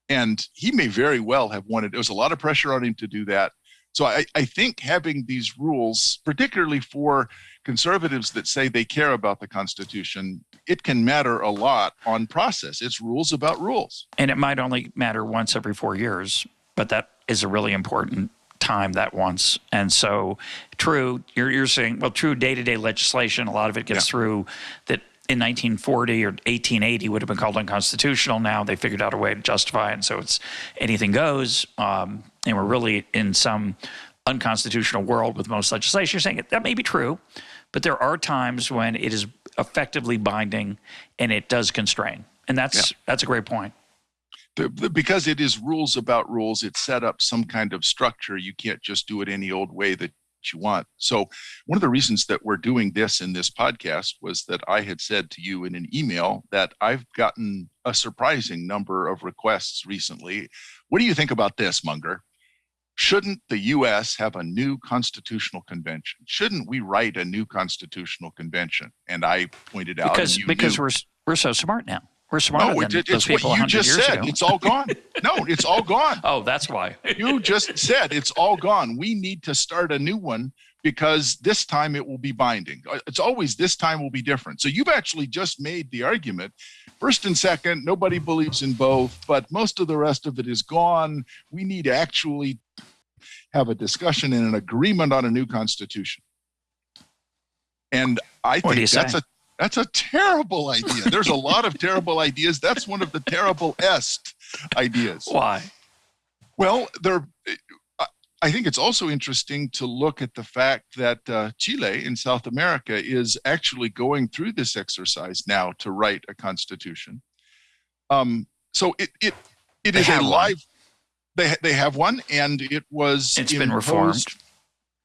And he may very well have wanted, there was a lot of pressure on him to do that. So I think having these rules, particularly for conservatives that say they care about the Constitution, it can matter a lot on process. It's rules about rules. And it might only matter once every 4 years, but that is a really important time, that once. And so true, you're saying, well, true day-to-day legislation, a lot of it gets through that in 1940 or 1880 would have been called unconstitutional. Now they figured out a way to justify it, and so it's anything goes. And we're really in some unconstitutional world with most legislation. You're saying that may be true, but there are times when it is effectively binding and it does constrain. And that's a great point. Because it is rules about rules, it's set up some kind of structure. You can't just do it any old way that you want. So one of the reasons that we're doing this in this podcast was that I had said to you in an email that I've gotten a surprising number of requests recently. What do you think about this, Munger? Shouldn't the U.S. have a new constitutional convention? Shouldn't we write a new constitutional convention? And I pointed out because we're so smart now. We're smarter No, than those it's what people you 100 just years said. ago. It's all gone. No, it's all gone. Oh, that's why. You just said it's all gone. We need to start a new one because this time it will be binding. It's always this time will be different. So you've actually just made the argument. First and second, nobody believes in both, but most of the rest of it is gone. We need to actually have a discussion and an agreement on a new constitution. And I think that's a terrible idea. There's a lot of terrible ideas. That's one of the terrible-est ideas. Why? Well, I think it's also interesting to look at the fact that Chile in South America is actually going through this exercise now to write a constitution. So it is a live. They have one, and it's been reformed.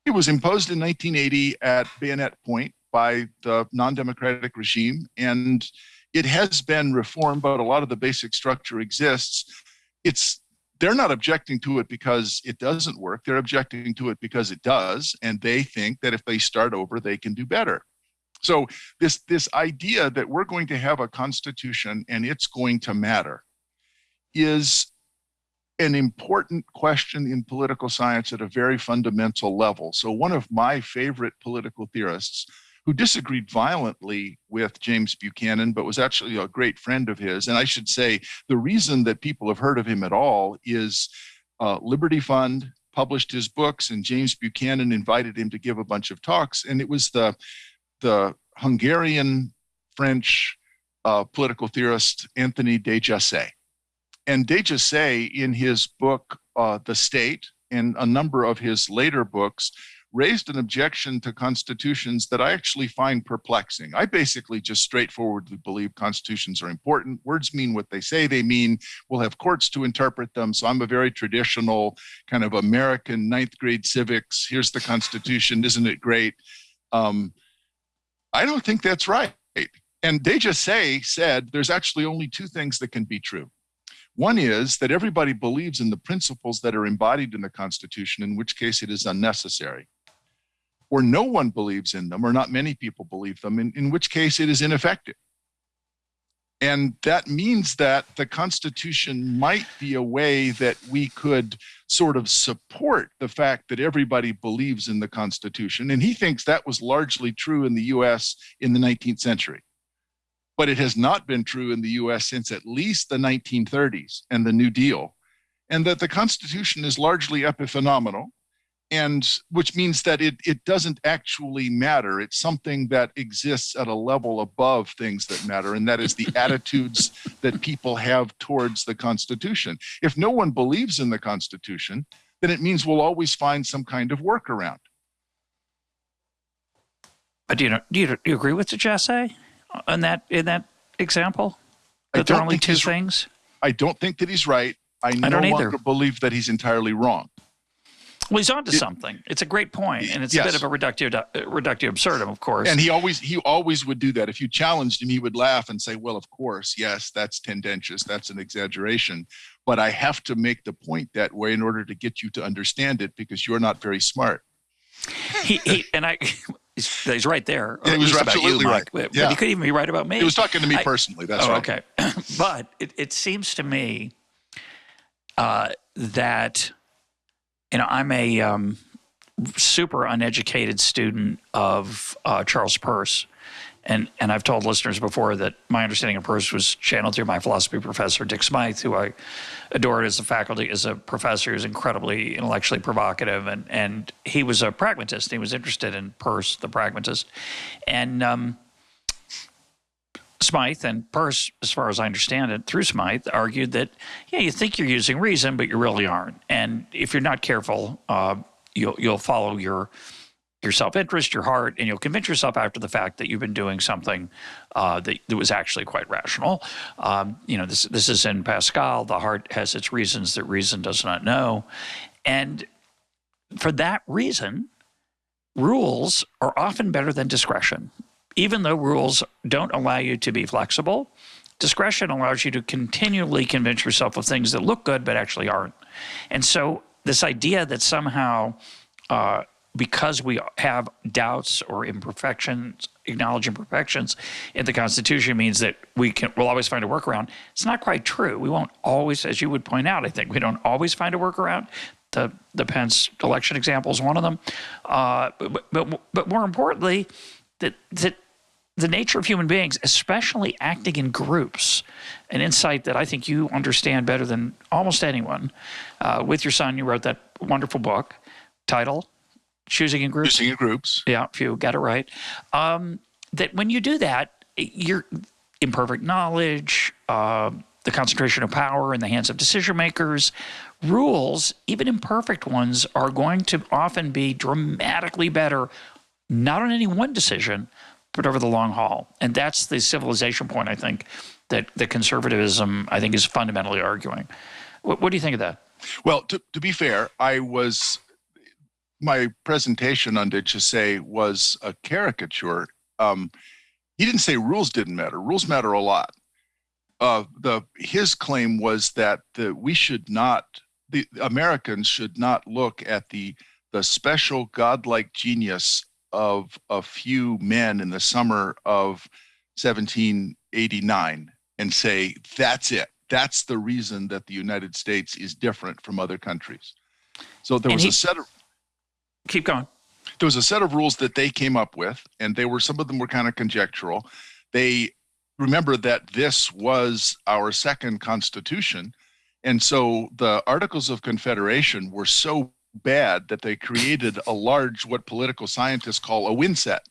It was imposed in 1980 at bayonet point by the non-democratic regime, and it has been reformed, but a lot of the basic structure exists. They're not objecting to it because it doesn't work. They're objecting to it because it does, and they think that if they start over, they can do better. So this idea that we're going to have a constitution and it's going to matter is an important question in political science at a very fundamental level. So one of my favorite political theorists, who disagreed violently with James Buchanan, but was actually a great friend of his. And I should say the reason that people have heard of him at all is Liberty Fund published his books, and James Buchanan invited him to give a bunch of talks. And it was the Hungarian-French political theorist Anthony de Jesse. And de Jesse, in his book, The State, and a number of his later books, raised an objection to constitutions that I actually find perplexing. I basically just straightforwardly believe constitutions are important. Words mean what they say they mean. We'll have courts to interpret them. So I'm a very traditional kind of American ninth grade civics. Here's the Constitution. Isn't it great? I don't think that's right. And de Jesse said there's actually only two things that can be true. One is that everybody believes in the principles that are embodied in the Constitution, in which case it is unnecessary. Or no one believes in them, or not many people believe them, in which case it is ineffective. And that means that the Constitution might be a way that we could sort of support the fact that everybody believes in the Constitution. And he thinks that was largely true in the US in the 19th century. But it has not been true in the US since at least the 1930s and the New Deal. And that the Constitution is largely epiphenomenal, and which means that it doesn't actually matter. It's something that exists at a level above things that matter, and that is the attitudes that people have towards the Constitution. If no one believes in the Constitution, then it means we'll always find some kind of workaround. Do you agree with Jesse in that example? That there are only two things? I don't think that he's right. I no longer believe that he's entirely wrong. Well, he's onto something. It's a great point, and it's a bit of a reductio absurdum, of course. And he always would do that. If you challenged him, he would laugh and say, well, of course, yes, that's tendentious, that's an exaggeration, but I have to make the point that way in order to get you to understand it because you're not very smart. He's right there. Yeah, he was absolutely right. But he couldn't even be right about me. He was talking to me personally, that's right. Okay. But it seems to me that... I'm a super uneducated student of Charles Peirce, and I've told listeners before that my understanding of Peirce was channeled through my philosophy professor, Dick Smythe, who I adored as a professor. He was incredibly intellectually provocative, and he was a pragmatist. He was interested in Peirce, the pragmatist, and Smythe and Peirce, as far as I understand it, through Smythe, argued that, you think you're using reason, but you really aren't. And if you're not careful, you'll follow your self-interest, your heart, and you'll convince yourself after the fact that you've been doing something that was actually quite rational. This is in Pascal. The heart has its reasons that reason does not know. And for that reason, rules are often better than discretion. Even though rules don't allow you to be flexible, discretion allows you to continually convince yourself of things that look good but actually aren't. And so this idea that somehow because we have doubts or imperfections, acknowledge imperfections in the Constitution means that we'll always find a workaround. It's not quite true. We won't always, as you would point out, I think, we don't always find a workaround. The Pence election example is one of them. But more importantly, that the nature of human beings, especially acting in groups, an insight that I think you understand better than almost anyone. With your son, you wrote that wonderful book, title, Choosing in Groups. Choosing in Groups. Yeah, if you got it right. That when you do that, your imperfect knowledge, the concentration of power in the hands of decision makers, rules, even imperfect ones, are going to often be dramatically better, not on any one decision, but over the long haul. And that's the civilization point, I think, that the conservatism, I think, is fundamentally arguing. What do you think of that? Well, to be fair, my presentation on Did You Say was a caricature. He didn't say rules didn't matter. Rules matter a lot. His claim was that the Americans should not look at the special godlike genius of a few men in the summer of 1789 and say, that's it. That's the reason that the United States is different from other countries. So there was a set of... Keep going. There was a set of rules that they came up with, and some of them were kind of conjectural. They remember that this was our second Constitution, and so the Articles of Confederation were so bad that they created what political scientists call a win set.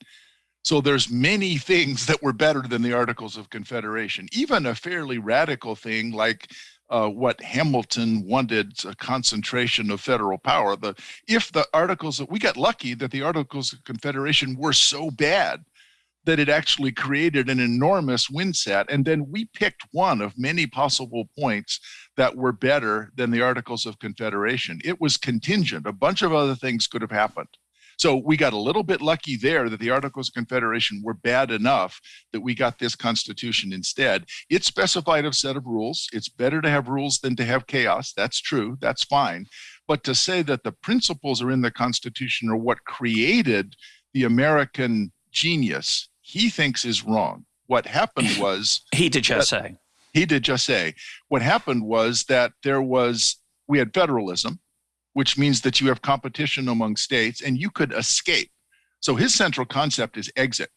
So there's many things that were better than the Articles of Confederation, even a fairly radical thing like what Hamilton wanted, a concentration of federal power. We got lucky that the Articles of Confederation were so bad that it actually created an enormous win set. And then we picked one of many possible points that were better than the Articles of Confederation. It was contingent. A bunch of other things could have happened. So we got a little bit lucky there that the Articles of Confederation were bad enough that we got this Constitution instead. It specified a set of rules. It's better to have rules than to have chaos. That's true. That's fine. But to say that the principles are in the Constitution are what created the American genius, he thinks is wrong. What happened was... He did just say. What happened was that we had federalism, which means that you have competition among states and you could escape. So his central concept is exit.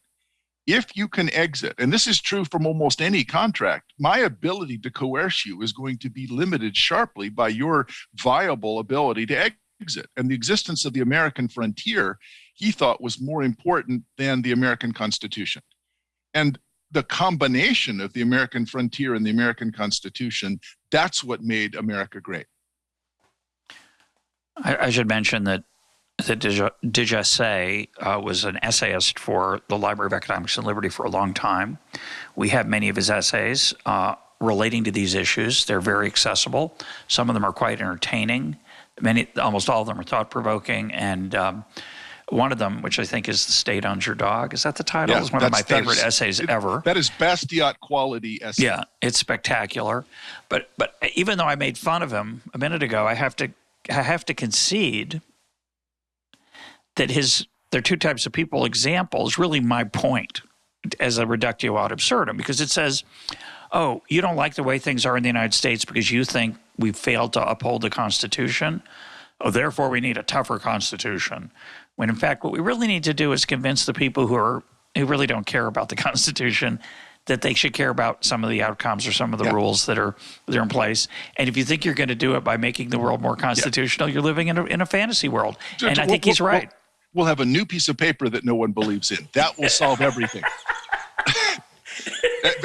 If you can exit, and this is true from almost any contract, my ability to coerce you is going to be limited sharply by your viable ability to exit. And the existence of the American frontier, he thought, was more important than the American Constitution. And the combination of the American frontier and the American Constitution, that's what made America great. I should mention that Did You Say was an essayist for the Library of Economics and Liberty for a long time. We have many of his essays relating to these issues. They're very accessible. Some of them are quite entertaining. Almost all of them are thought-provoking. And one of them, which I think is The State Owns Your Dog, is that the title? It's one of my favorite essays ever. That is Bastiat quality essay. Yeah, it's spectacular. But even though I made fun of him a minute ago, I have to concede that there are two types of people example is really my point as a reductio ad absurdum, because it says, oh, you don't like the way things are in the United States because you think we failed to uphold the Constitution. Oh, therefore we need a tougher Constitution. When in fact, what we really need to do is convince the people who really don't care about the Constitution that they should care about some of the outcomes or some of the rules that are in place. And if you think you're going to do it by making the world more constitutional, you're living in a fantasy world. And I think he's right. We'll have a new piece of paper that no one believes in. That will solve everything.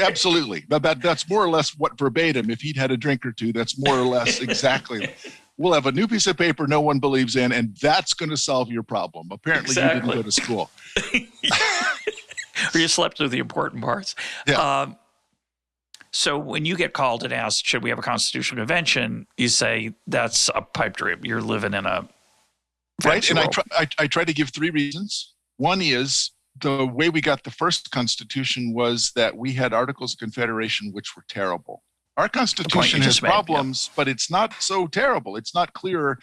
Absolutely. That's more or less what verbatim, if he'd had a drink or two, that's more or less exactly. We'll have a new piece of paper no one believes in, and that's going to solve your problem. Apparently you didn't go to school. Or you slept through the important parts. Yeah. So when you get called and asked, should we have a constitutional convention, you say that's a pipe dream. You're living in a right. And I try to give three reasons. One is the way we got the first Constitution was that we had Articles of Confederation, which were terrible. Our Constitution has problems, but it's not so terrible. It's not clear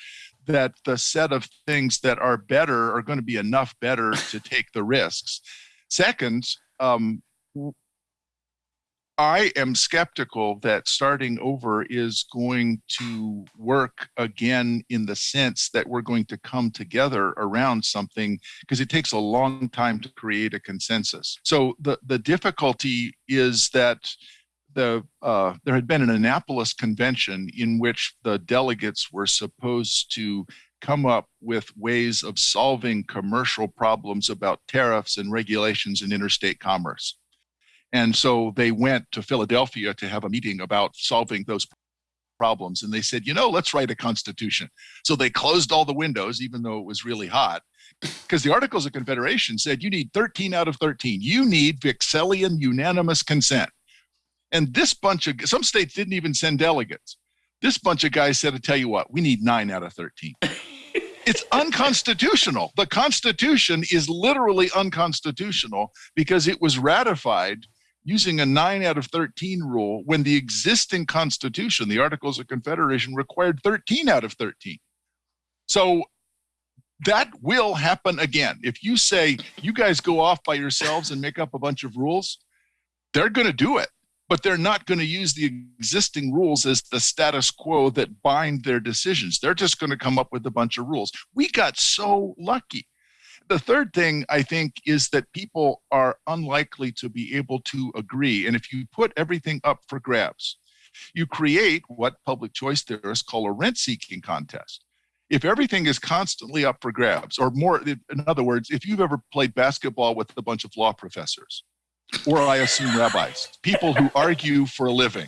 that the set of things that are better are going to be enough better to take the risks. Second, I am skeptical that starting over is going to work again in the sense that we're going to come together around something, because it takes a long time to create a consensus. So the difficulty is that there had been an Annapolis convention in which the delegates were supposed to come up with ways of solving commercial problems about tariffs and regulations in interstate commerce. And so they went to Philadelphia to have a meeting about solving those problems. And they said, let's write a constitution. So they closed all the windows, even though it was really hot, because the Articles of Confederation said you need 13 out of 13. You need Vixellian unanimous consent. And this bunch of, some states didn't even send delegates. This bunch of guys said, I tell you what, we need 9 out of 13. It's unconstitutional. The Constitution is literally unconstitutional because it was ratified using a 9 out of 13 rule when the existing Constitution, the Articles of Confederation, required 13 out of 13. So that will happen again. If you say, you guys go off by yourselves and make up a bunch of rules, they're going to do it. But they're not going to use the existing rules as the status quo that bind their decisions. They're just going to come up with a bunch of rules. We got so lucky. The third thing, I think, is that people are unlikely to be able to agree. And if you put everything up for grabs, you create what public choice theorists call a rent-seeking contest. If everything is constantly up for grabs, or more, in other words, if you've ever played basketball with a bunch of law professors, or I assume rabbis, people who argue for a living,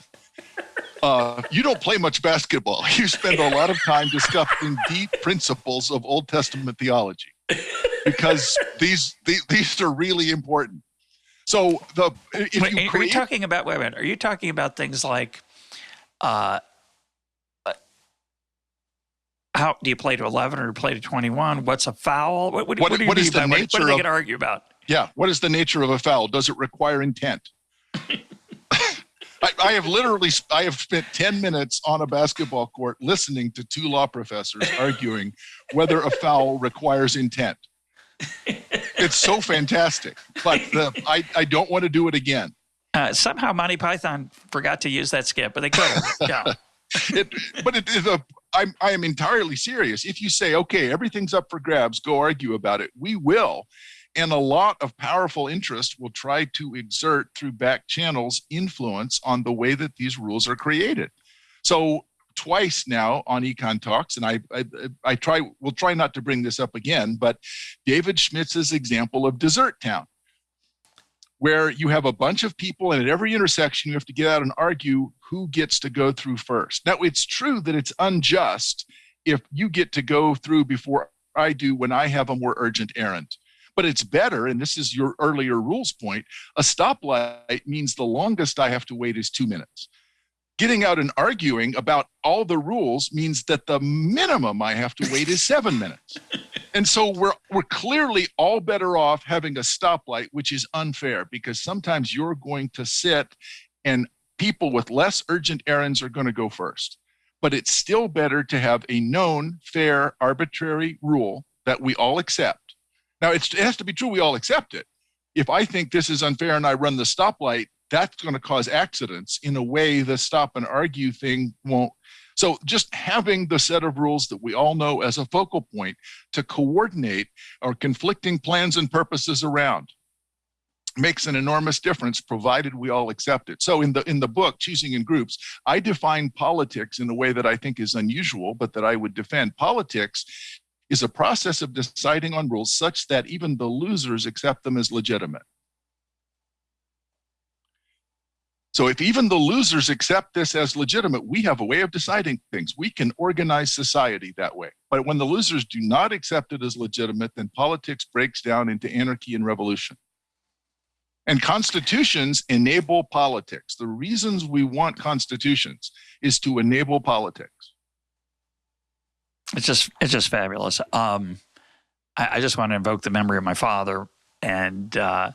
you don't play much basketball. You spend a lot of time discussing deep principles of Old Testament theology, because these are really important. So are you talking about? Wait a minute. Are you talking about things like how do you play to 11 or play to 21? What's a foul? What do you mean by what are they going to argue about? Yeah. What is the nature of a foul? Does it require intent? I have spent 10 minutes on a basketball court listening to 2 law professors arguing whether a foul requires intent. It's so fantastic, but I don't want to do it again. Somehow Monty Python forgot to use that skit, but they could have. Yeah. I am entirely serious. If you say, okay, everything's up for grabs, go argue about it, we will. And a lot of powerful interest will try to exert through back channels influence on the way that these rules are created. So twice now on EconTalks, and we'll try not to bring this up again, but David Schmitz's example of Desert Town, where you have a bunch of people and at every intersection you have to get out and argue who gets to go through first. Now, it's true that it's unjust if you get to go through before I do when I have a more urgent errand. But it's better, and this is your earlier rules point, a stoplight means the longest I have to wait is 2 minutes. Getting out and arguing about all the rules means that the minimum I have to wait is 7 minutes. And so we're clearly all better off having a stoplight, which is unfair, because sometimes you're going to sit and people with less urgent errands are going to go first. But it's still better to have a known, fair, arbitrary rule that we all accept. Now, it has to be true we all accept it. If I think this is unfair and I run the stoplight, that's going to cause accidents in a way the stop and argue thing won't. So just having the set of rules that we all know as a focal point to coordinate our conflicting plans and purposes around makes an enormous difference, provided we all accept it. So in the book, Choosing in Groups, I define politics in a way that I think is unusual, but that I would defend. Politics is a process of deciding on rules such that even the losers accept them as legitimate. So if even the losers accept this as legitimate, we have a way of deciding things. We can organize society that way. But when the losers do not accept it as legitimate, then politics breaks down into anarchy and revolution. And constitutions enable politics. The reasons we want constitutions is to enable politics. It's just fabulous. I just want to invoke the memory of my father, and I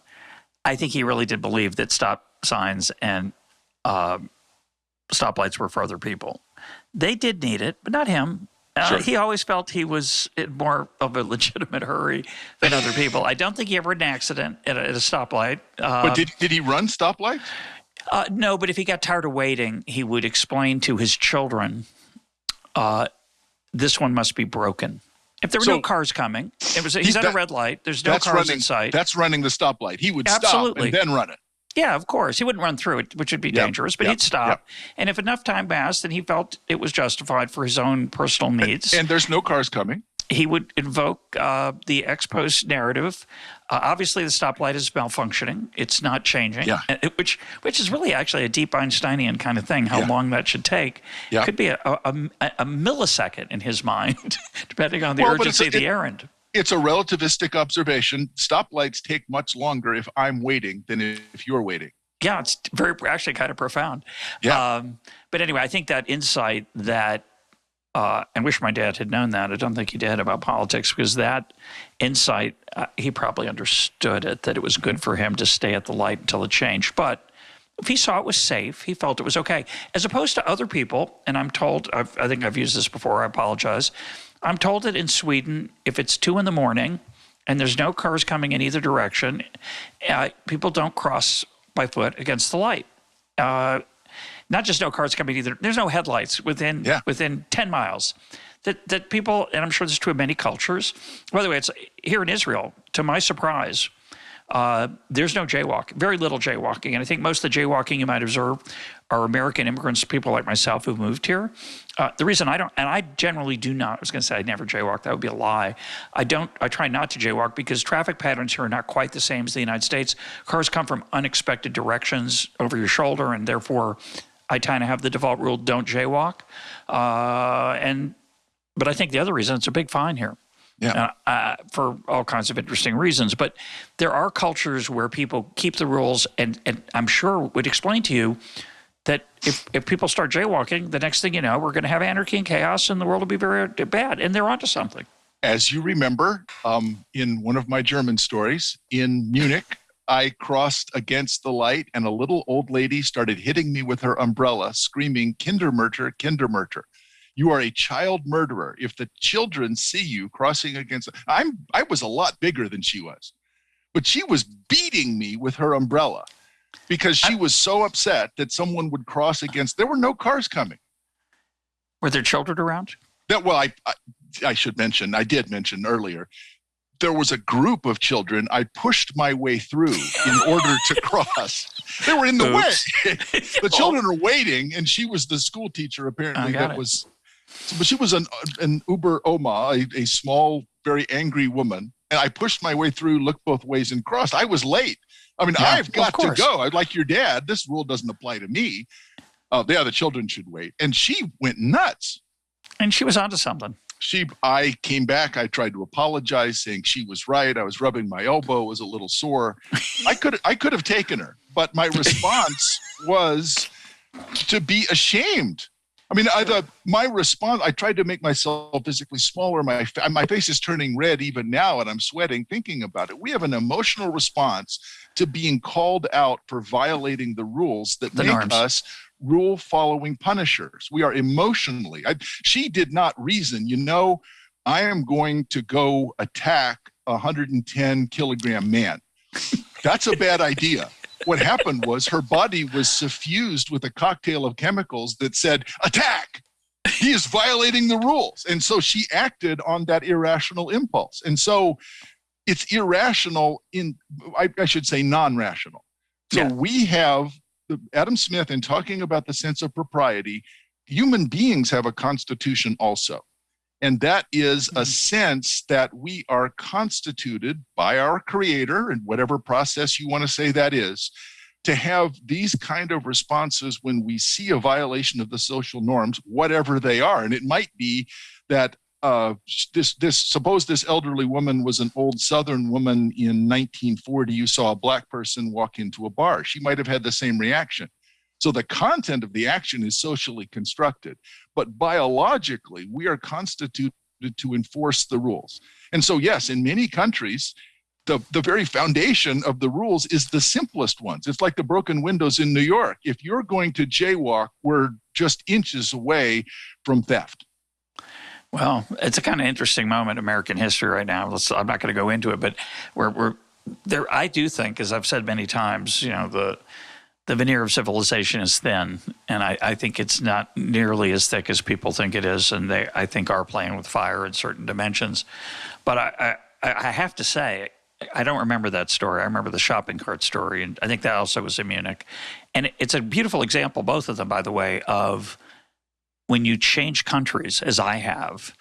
think he really did believe that stop signs and stoplights were for other people. They did need it, but not him. Sure. He always felt he was in more of a legitimate hurry than other people. I don't think he ever had an accident at a stoplight. But did he run stoplights? No, but if he got tired of waiting, he would explain to his children, this one must be broken. If there were no cars coming, he's at a red light, there's no cars in sight. That's running the stoplight. He would Absolutely. stop and then run it. Yeah, of course. He wouldn't run through it, which would be dangerous, but he'd stop. And if enough time passed and he felt it was justified for his own personal needs. And there's no cars coming. He would invoke the ex post narrative. Obviously, the stoplight is malfunctioning. It's not changing, which is really actually a deep Einsteinian kind of thing, how long that should take. It could be a millisecond in his mind, depending on the urgency of the errand. It's a relativistic observation. Stoplights take much longer if I'm waiting than if you're waiting. Yeah, it's actually kind of profound. Yeah. But anyway, I think that insight that, and wish my dad had known that. I don't think he did about politics, because that insight, he probably understood it, that it was good for him to stay at the light until it changed. But if he saw it was safe, he felt it was okay. As opposed to other people, and I'm told, I think I've used this before, I apologize. I'm told that in Sweden, if it's 2 a.m. and there's no cars coming in either direction, people don't cross by foot against the light. Not just no cars coming either. There's no headlights within 10 miles. That people, and I'm sure this is true of many cultures. By the way, it's here in Israel, to my surprise, there's no jaywalking, very little jaywalking. And I think most of the jaywalking you might observe are American immigrants, people like myself who've moved here. The reason I don't, and I generally do not, I was going to say I never jaywalk, that would be a lie. I try not to jaywalk because traffic patterns here are not quite the same as the United States. Cars come from unexpected directions over your shoulder, and therefore I kind of have the default rule, don't jaywalk. But I think the other reason, it's a big fine here. For all kinds of interesting reasons. But there are cultures where people keep the rules, and I'm sure would explain to you that if people start jaywalking, the next thing you know, we're going to have anarchy and chaos, and the world will be very bad. And they're onto something. As you remember, in one of my German stories, in Munich, I crossed against the light, and a little old lady started hitting me with her umbrella, screaming, "Kindermörder, Kindermörder. You are a child murderer. If the children see you crossing against..." I was a lot bigger than she was, but she was beating me with her umbrella because she was so upset that someone would cross against... There were no cars coming. Were there children around? I should mention, I did mention earlier, there was a group of children I pushed my way through in order to cross. They were in the way. The children are waiting, and she was the school teacher, apparently, but she was an Uber Oma, a small, very angry woman. And I pushed my way through, looked both ways, and crossed. I was late. I mean, I've got to go. I'd like your dad. This rule doesn't apply to me. The children should wait. And she went nuts. And she was onto something. I came back. I tried to apologize, saying she was right. I was rubbing my elbow. It was a little sore. I could have taken her, but my response was to be ashamed. I mean, my response, I tried to make myself physically smaller. My face is turning red even now, and I'm sweating thinking about it. We have an emotional response to being called out for violating the rules that make us rule-following punishers. We are emotionally. She did not reason, I am going to go attack a 110-kilogram man. That's a bad idea. What happened was her body was suffused with a cocktail of chemicals that said, attack! He is violating the rules. And so she acted on that irrational impulse. And so it's irrational I should say non-rational. So we have Adam Smith, in talking about the sense of propriety, human beings have a constitution also. And that is a sense that we are constituted by our creator, and whatever process you want to say that is, to have these kind of responses when we see a violation of the social norms, whatever they are. And it might be that suppose this elderly woman was an old Southern woman in 1940. You saw a black person walk into a bar. She might have had the same reaction. So the content of the action is socially constructed, but biologically, we are constituted to enforce the rules. And so, yes, in many countries, the very foundation of the rules is the simplest ones. It's like the broken windows in New York. If you're going to jaywalk, we're just inches away from theft. Well, it's a kind of interesting moment in American history right now. I'm not going to go into it, but we're there. I do think, as I've said many times, the veneer of civilization is thin, and I think it's not nearly as thick as people think it is, and I think are playing with fire in certain dimensions. But I have to say, I don't remember that story. I remember the shopping cart story, and I think that also was in Munich. And it's a beautiful example, both of them, by the way, of when you change countries, as I have,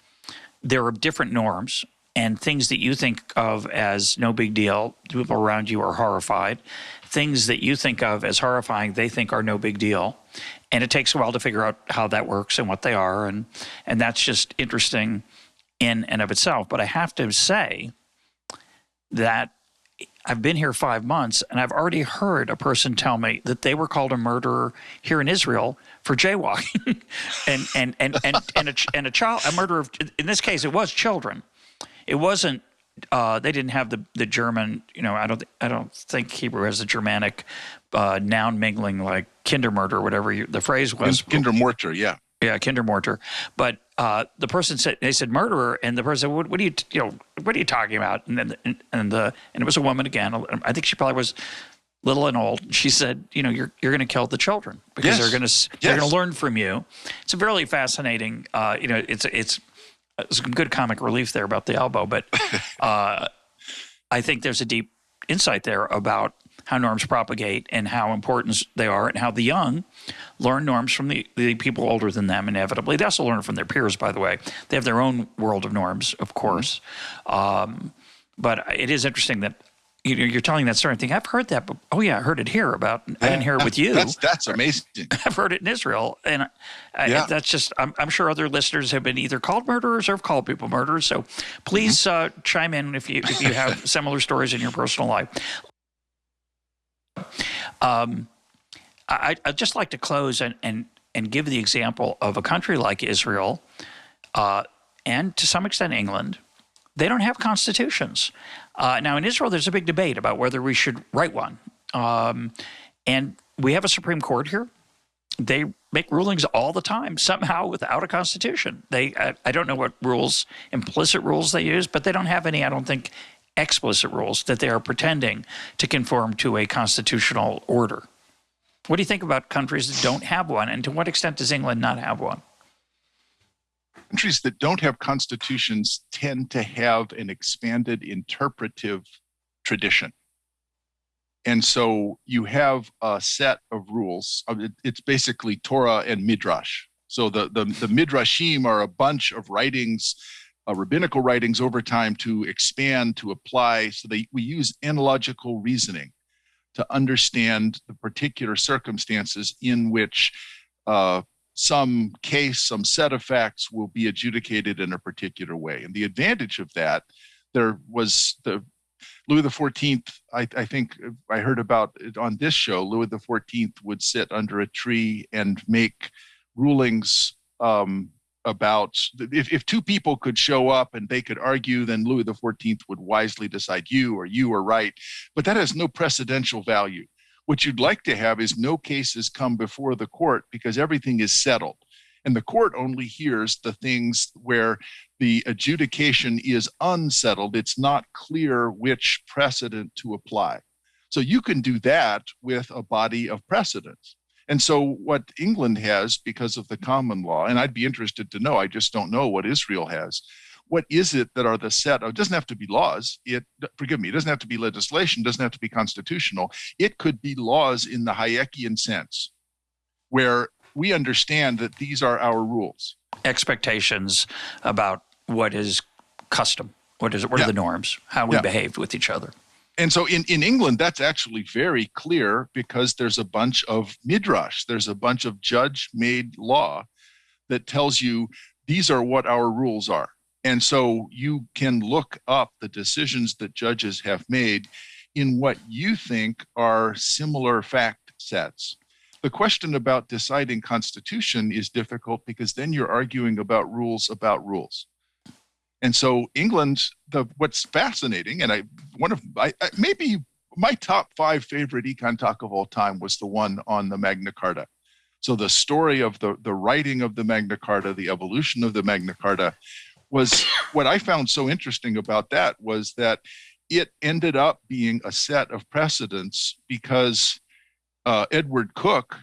there are different norms and things that you think of as no big deal. People around you are horrified. Things that you think of as horrifying, they think are no big deal. And it takes a while to figure out how that works and what they are. And that's just interesting in and of itself. But I have to say that I've been here 5 months, and I've already heard a person tell me that they were called a murderer here in Israel for jaywalking, and a child, a murderer. In this case, it was children. It wasn't. They didn't have the German. I don't think Hebrew has the Germanic noun mingling like Kindermörder, whatever the phrase was. Kindermortar, yeah. Yeah, Kindermortar. But the person said, they said murderer, and the person said, what are you talking about? And it was a woman again. I think she probably was little and old. She said, you're going to kill the children because they're going to learn from you. It's a really fascinating. It's some good comic relief there about the elbow, but I think there's a deep insight there about how norms propagate and how important they are, and how the young learn norms from the people older than them inevitably. They also learn from their peers, by the way. They have their own world of norms, of course. But it is interesting that you're telling that story and think, I've heard that, but I heard it here about, I didn't hear it with you. That's amazing. I've heard it in Israel. And that's just, I'm sure other listeners have been either called murderers or have called people murderers. So please chime in if you have similar stories in your personal life. I'd just like to close and give the example of a country like Israel and to some extent England. They don't have constitutions. Now, in Israel, there's a big debate about whether we should write one. And we have a Supreme Court here. They make rulings all the time, somehow without a constitution. I don't know what rules, implicit rules they use, but they don't have any, I don't think, explicit rules that they are pretending to conform to a constitutional order. What do you think about countries that don't have one, and to what extent does England not have one? Countries that don't have constitutions tend to have an expanded interpretive tradition. And so you have a set of rules. It's basically Torah and Midrash. So the Midrashim are a bunch of writings, rabbinical writings over time to expand, to apply. So we use analogical reasoning to understand the particular circumstances in which some case, some set of facts will be adjudicated in a particular way. And the advantage of that, there was the Louis XIV, I think I heard about it on this show. Louis XIV would sit under a tree and make rulings about if two people could show up and they could argue, then Louis XIV would wisely decide you are right. But that has no precedential value. What you'd like to have is no cases come before the court because everything is settled. And the court only hears the things where the adjudication is unsettled. It's not clear which precedent to apply. So you can do that with a body of precedents. And so what England has, because of the common law, and I'd be interested to know, I just don't know what Israel has. What is it that are the set of, it doesn't have to be laws. It doesn't have to be legislation, doesn't have to be constitutional. It could be laws in the Hayekian sense, where we understand that these are our rules. Expectations about what is custom, what are the norms, how we behaved with each other. And so in England, that's actually very clear because there's a bunch of midrash, there's a bunch of judge-made law that tells you these are what our rules are. And so you can look up the decisions that judges have made in what you think are similar fact sets. The question about deciding constitution is difficult because then you're arguing about rules. And so England, what's fascinating, and maybe my top 5 favorite EconTalk of all time was the one on the Magna Carta. So the story of the writing of the Magna Carta, the evolution of the Magna Carta, was what I found so interesting about that was that it ended up being a set of precedents because Edward Coke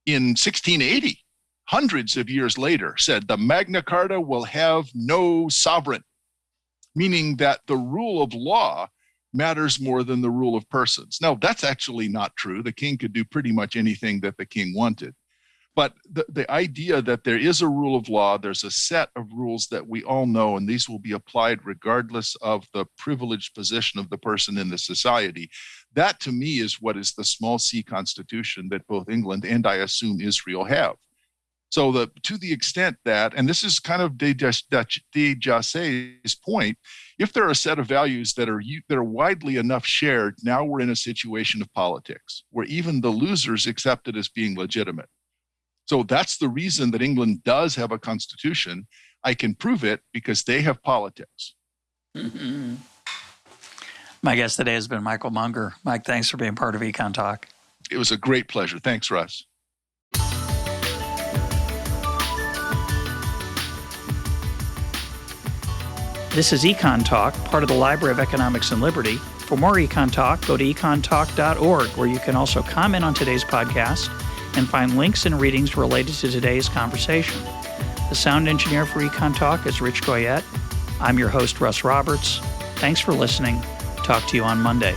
in 1680, hundreds of years later, said the Magna Carta will have no sovereign, meaning that the rule of law matters more than the rule of persons. Now, that's actually not true. The king could do pretty much anything that the king wanted. But the idea that there is a rule of law, there's a set of rules that we all know, and these will be applied regardless of the privileged position of the person in the society, that to me is what is the small c constitution that both England and I assume Israel have. So to the extent that, and this is kind of de Jassé's point, if there are a set of values that are widely enough shared, now we're in a situation of politics where even the losers accept it as being legitimate. So that's the reason that England does have a constitution. I can prove it because they have politics. Mm-hmm. My guest today has been Michael Munger. Mike, thanks for being part of EconTalk. It was a great pleasure. Thanks, Russ. This is EconTalk, part of the Library of Economics and Liberty. For more EconTalk, go to econtalk.org, where you can also comment on today's podcast and find links and readings related to today's conversation. The sound engineer for EconTalk is Rich Goyette. I'm your host, Russ Roberts. Thanks for listening. Talk to you on Monday.